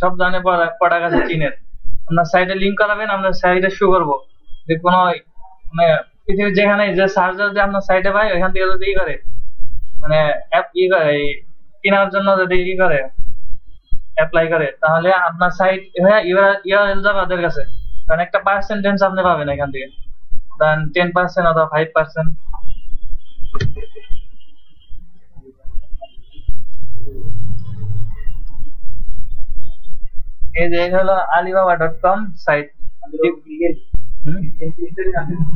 সব ধরনের প্রোডাক্ট আছে চীনের। আপনার সাইটে লিঙ্ক করাবেন, আপনার সাইটে শো করবো যে কোনো মানে পৃথিবীর যেখানে যে সার্চার যে আপনার সাইটে পাই, ওইখান থেকে যদি ই করে মানে অ্যাপ ই করে কেনার জন্য যদি ই করে অ্যাপ্লাই করে, তাহলে আপনার সাইট ইউআরএল যাবে ওদের কাছে। কারণ একটা পার্সেন্টেজ আপনি পাবেন এখান থেকে, ধরেন 10% অথবা 5%। এই যে হলো alibaba.com সাইট।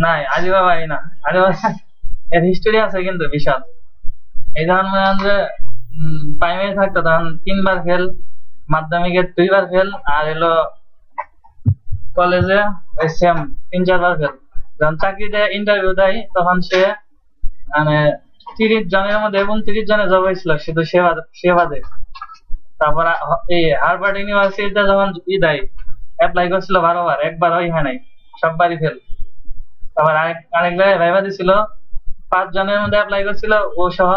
না, আলিবাবাই না, আলিবাবা এর হিস্টোরি আছে কিন্তু বিশাল। এই ধরনের যে প্রাইমারি থাকতো তখন 3 বার ফেল, মাধ্যমিকে 2 বার ফেল, আর এলো কলেজে ওই সেম 3-4 বার ফেল। যখন চাকরিতে ইন্টারভিউ দেয় তখন সে মানে 30 জনের মধ্যে 29 জনের জব হয়েছিল শুধু সেবাদে। তারপর এই হার্ভার্ড ইউনিভার্সিটিতে যখন ই দেয় অ্যাপ্লাই করছিল 12 বার, একবারও হয় নাই, সববারই ফেল। তারপর আরেক জায়গায় ভাইবা দিছিল, 5 জনের মধ্যে অ্যাপ্লাই করছিল, ও সহ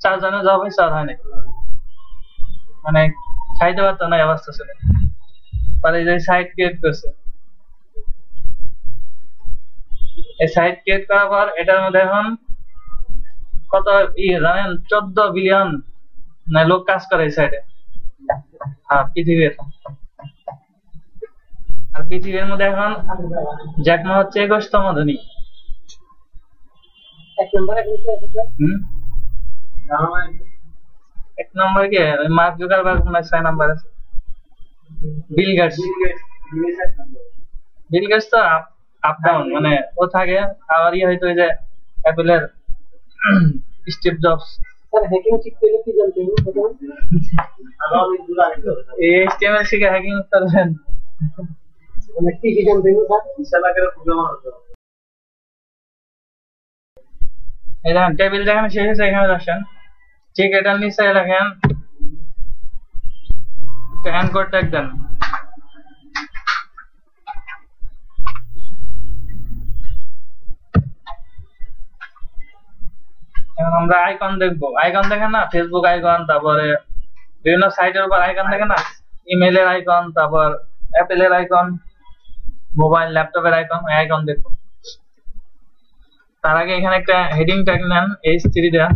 4 জনের জব হয়েছে, আর হয় নাই। মানে খাইতে পারতো না অবস্থা ছিল। পরে যে সাইট ক্রিয়েট করছে, এই সাইট ক্রিয়েট করার পর এটার মধ্যে এখন কত জানেন, 14 বিলিয়ন লোক কাজ করে এই সাইটে। হ্যাঁ, পৃথিবীর। আর পৃথিবীর মধ্যে এখন জ্যাকমা হচ্ছে 21তম ধনী। 1 নম্বর কে মার্ক জুকারবার্গ, 6 নম্বর আছে বিল গেটস তো আপ ডাউন, মানে ও থাকে। আবার হয়তো ওই যে অ্যাপলের স্টিভ জবস। HTML শিখে হ্যাকিং করবেন? এই দেখেন টেবিল যেখানে শেষ হয়েছে এখানে আসেন, ঠিক এটার নিচে লেখেন অ্যানকর ট্যাগ দেন। এখন আমরা আইকন দেখবো। আইকন দেখেন না, ফেসবুক আইকন, তারপরে বিভিন্ন সাইটের উপর আইকন দেখেন না, ইমেলের আইকন, তারপর অ্যাপেলের আইকন, মোবাইল ল্যাপটপের আইকন, আইকন দেখবো। তার আগে এখানে একটা হেডিং ট্যাগ নেন, H3 দেয়া।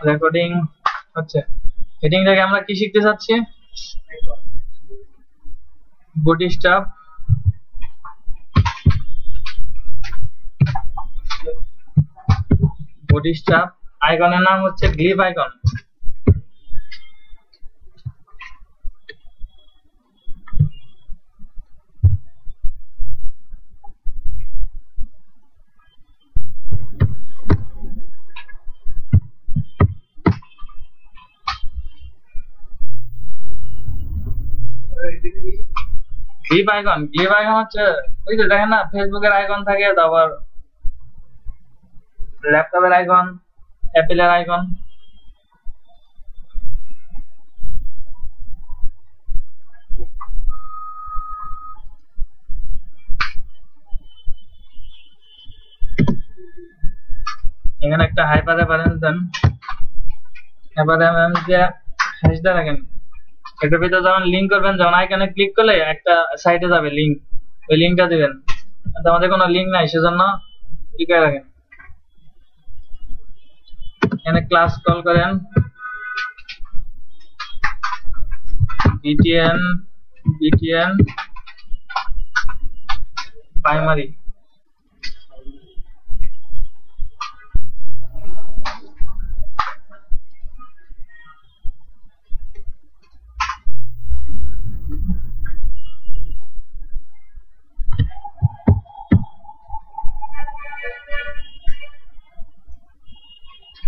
রেকর্ডিং হচ্ছে। হেডিং থেকে আমরা কি শিখতে চাচ্ছি? বুটস্ট্র্যাপ, আইকনের নাম হচ্ছে গ্লিপ আইকন। গ্লিপ আইকন হচ্ছে ওই যে দেখেন না, ফেসবুকের আইকন থাকে, তারপর ল্যাপটপের আইকন, অ্যাপেলের আইকন। এখানে একটা হাইপার রেফারেন্স দেন, হাইপার রেফারেন্স দিয়ে হ্যাশ দিয়ে রাখেন। এটার ভিতরে যখন লিঙ্ক করবেন, যখন আইকনে ক্লিক করলে একটা সাইটে যাবে লিঙ্ক, ওই লিঙ্কটা দিবেন। আমাদের কোনো লিঙ্ক নাই, সেজন্য লিখে রাখেন। এখানে ক্লাস কল করেন btn প্রাইমারি।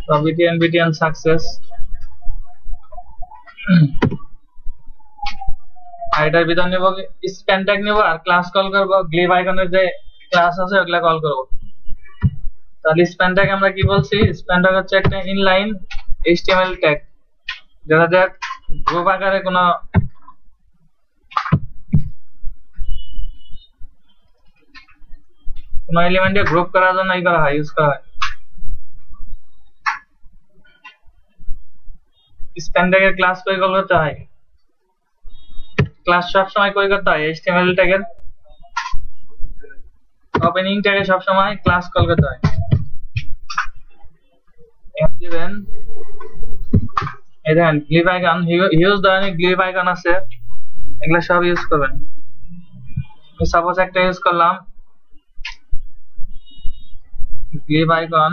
তো btn সাকসেস। আর এটার ভিতর নিব স্প্যান ট্যাগ নিব আর ক্লাস কল করব গ্লিভ আইকনের যে ক্লাস আছে ওগুলা কল করব। তাহলে স্প্যান ট্যাগ আমরা কি বলছি, স্প্যান ট্যাগ হচ্ছে একটা ইনলাইন HTML ট্যাগ যেটা দিয়ে গ্রুপ আকারে কোনো এলিমেন্টকে গ্রুপ করার জন্য ইউজ করা হয়। স্প্যান ট্যাগের ক্লাস কই কল করতে হয়, ক্লাস সব সময় কই করতে হয় HTML ট্যাগের ওপেনিং ট্যাগে সব সময় ক্লাস কল করতে হয়। এখানে দিবেন এই দেখেন গ্লিভ আইকন, হিউজ ধরনের গ্লিভ আইকন আছে, এগুলা সব ইউজ করবেন। সাপোজ একটা ইউজ করলাম গ্লিভ আইকন,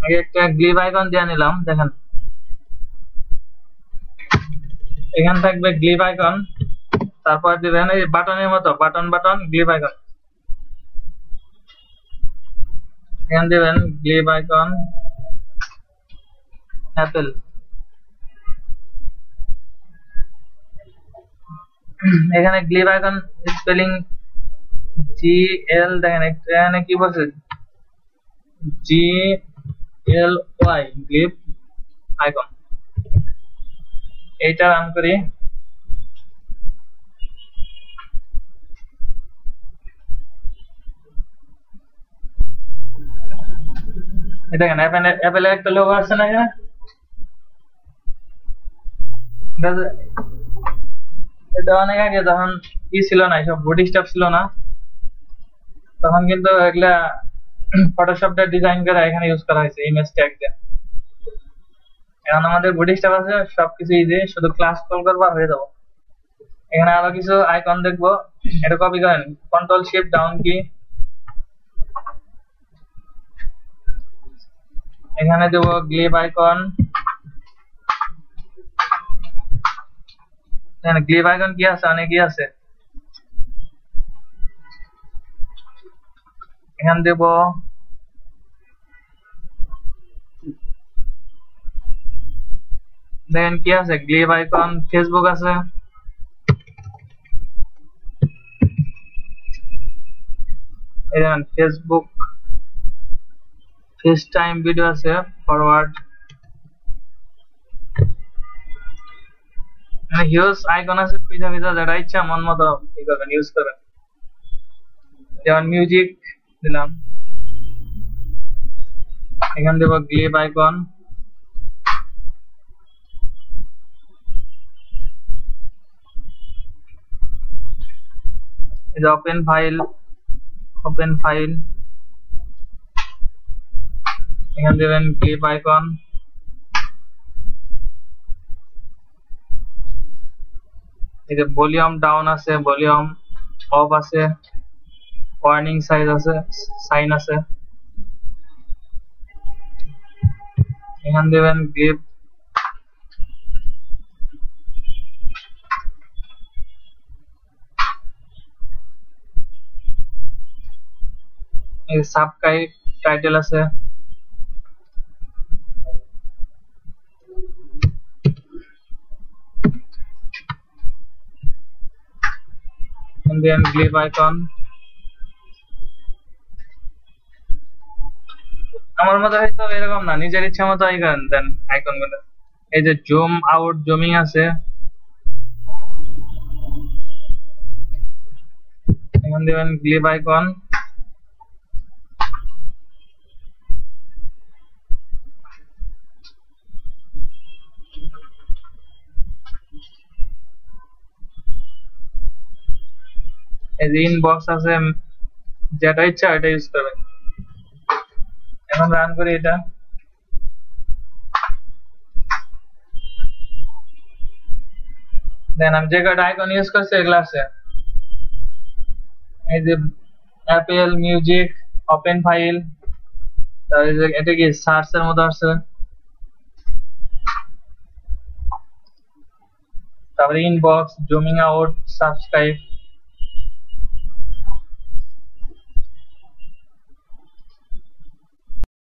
আগে একটা গ্লিভ আইকন দিয়ে নিলাম। দেখেন এখানে থাকবে গ্লিভ আইকন, তারপর দিবেন এই বাটনের মতো বাটন গ্লিভ আইকন, এখানে দিবেন গ্লিভ আইকন অ্যাপেল। এখানে গ্লিভ আইকন স্পেলিং GL, দেখেন এখানে কি বলছে GLY গ্লিভ আইকন। এইটা রান করি, দেখেন অ্যাপেলের একটা লোগো আছে না এখানে, এটা অনেক আগে যখন কি ছিল না, সব বডি স্টাফ ছিল না, তখন কিন্তু এগুলা ফটোশপটা ডিজাইন করে এখানে ইউজ করা হয়েছে ইমেজ ট্যাগ দিয়ে। এখন আমাদের বডি স্টাফ আছে, সবকিছু ইজি, শুধু ক্লাস কল করবো হয়ে যাবো। এখানে আরো কিছু আইকন দেখবো, এটা কপি করেন কন্ট্রোল শিফট ডাউন কি, এখানে দেবো গ্লিভ আইকন। গ্লিভ আইকন কি আছে, অনেকই আছে, এখানে দেব দেখেন কি আছে গ্লিভ আইকন, ফেসবুক আছে, দেখেন ফেসবুক, ফেস টাইম ভিডিও আছে, ফরওয়ার্ড, মানে হিউজ আইকন আছে, পিজা যেটা ইচ্ছা মন মতো কি করবেন ইউজ করবেন। যেমন মিউজিক দিলাম, এখানে দেব গ্লিভ আইকন, ওপেন ফাইল, এখানে দেবেন গ্লিভ আইকন, এই যে ভলিউম ডাউন আছে, ভলিউম অফ আছে, ওয়ার্নিং সাইন আছে, এখানে দেবেন গ্লিভ সাব টাইটেল আছে, গ্লিভ আইকন। আমার মতো হয়তো এরকম না, নিজের ইচ্ছা মতো আইকন দেন আইকন গুলো। এই যে জুম আউট, জুমিং আছে, এখানে দেবেন গ্লিভ আইকন, এই যে ইনবক্স আছে, যেটা ইচ্ছা এটা ইউজ করবেন। এখন রান করি এটা। দেন আমি যে কয়টা আইকন ইউজ করছি এগুলো আছে, এই যে অ্যাপেল মিউজিক, ওপেন ফাইল, তারপরে যে এটা কি সার্চের মতো আছে, তারপরে ইনবক্স, জুমিং আউট, সাবস্ক্রাইব,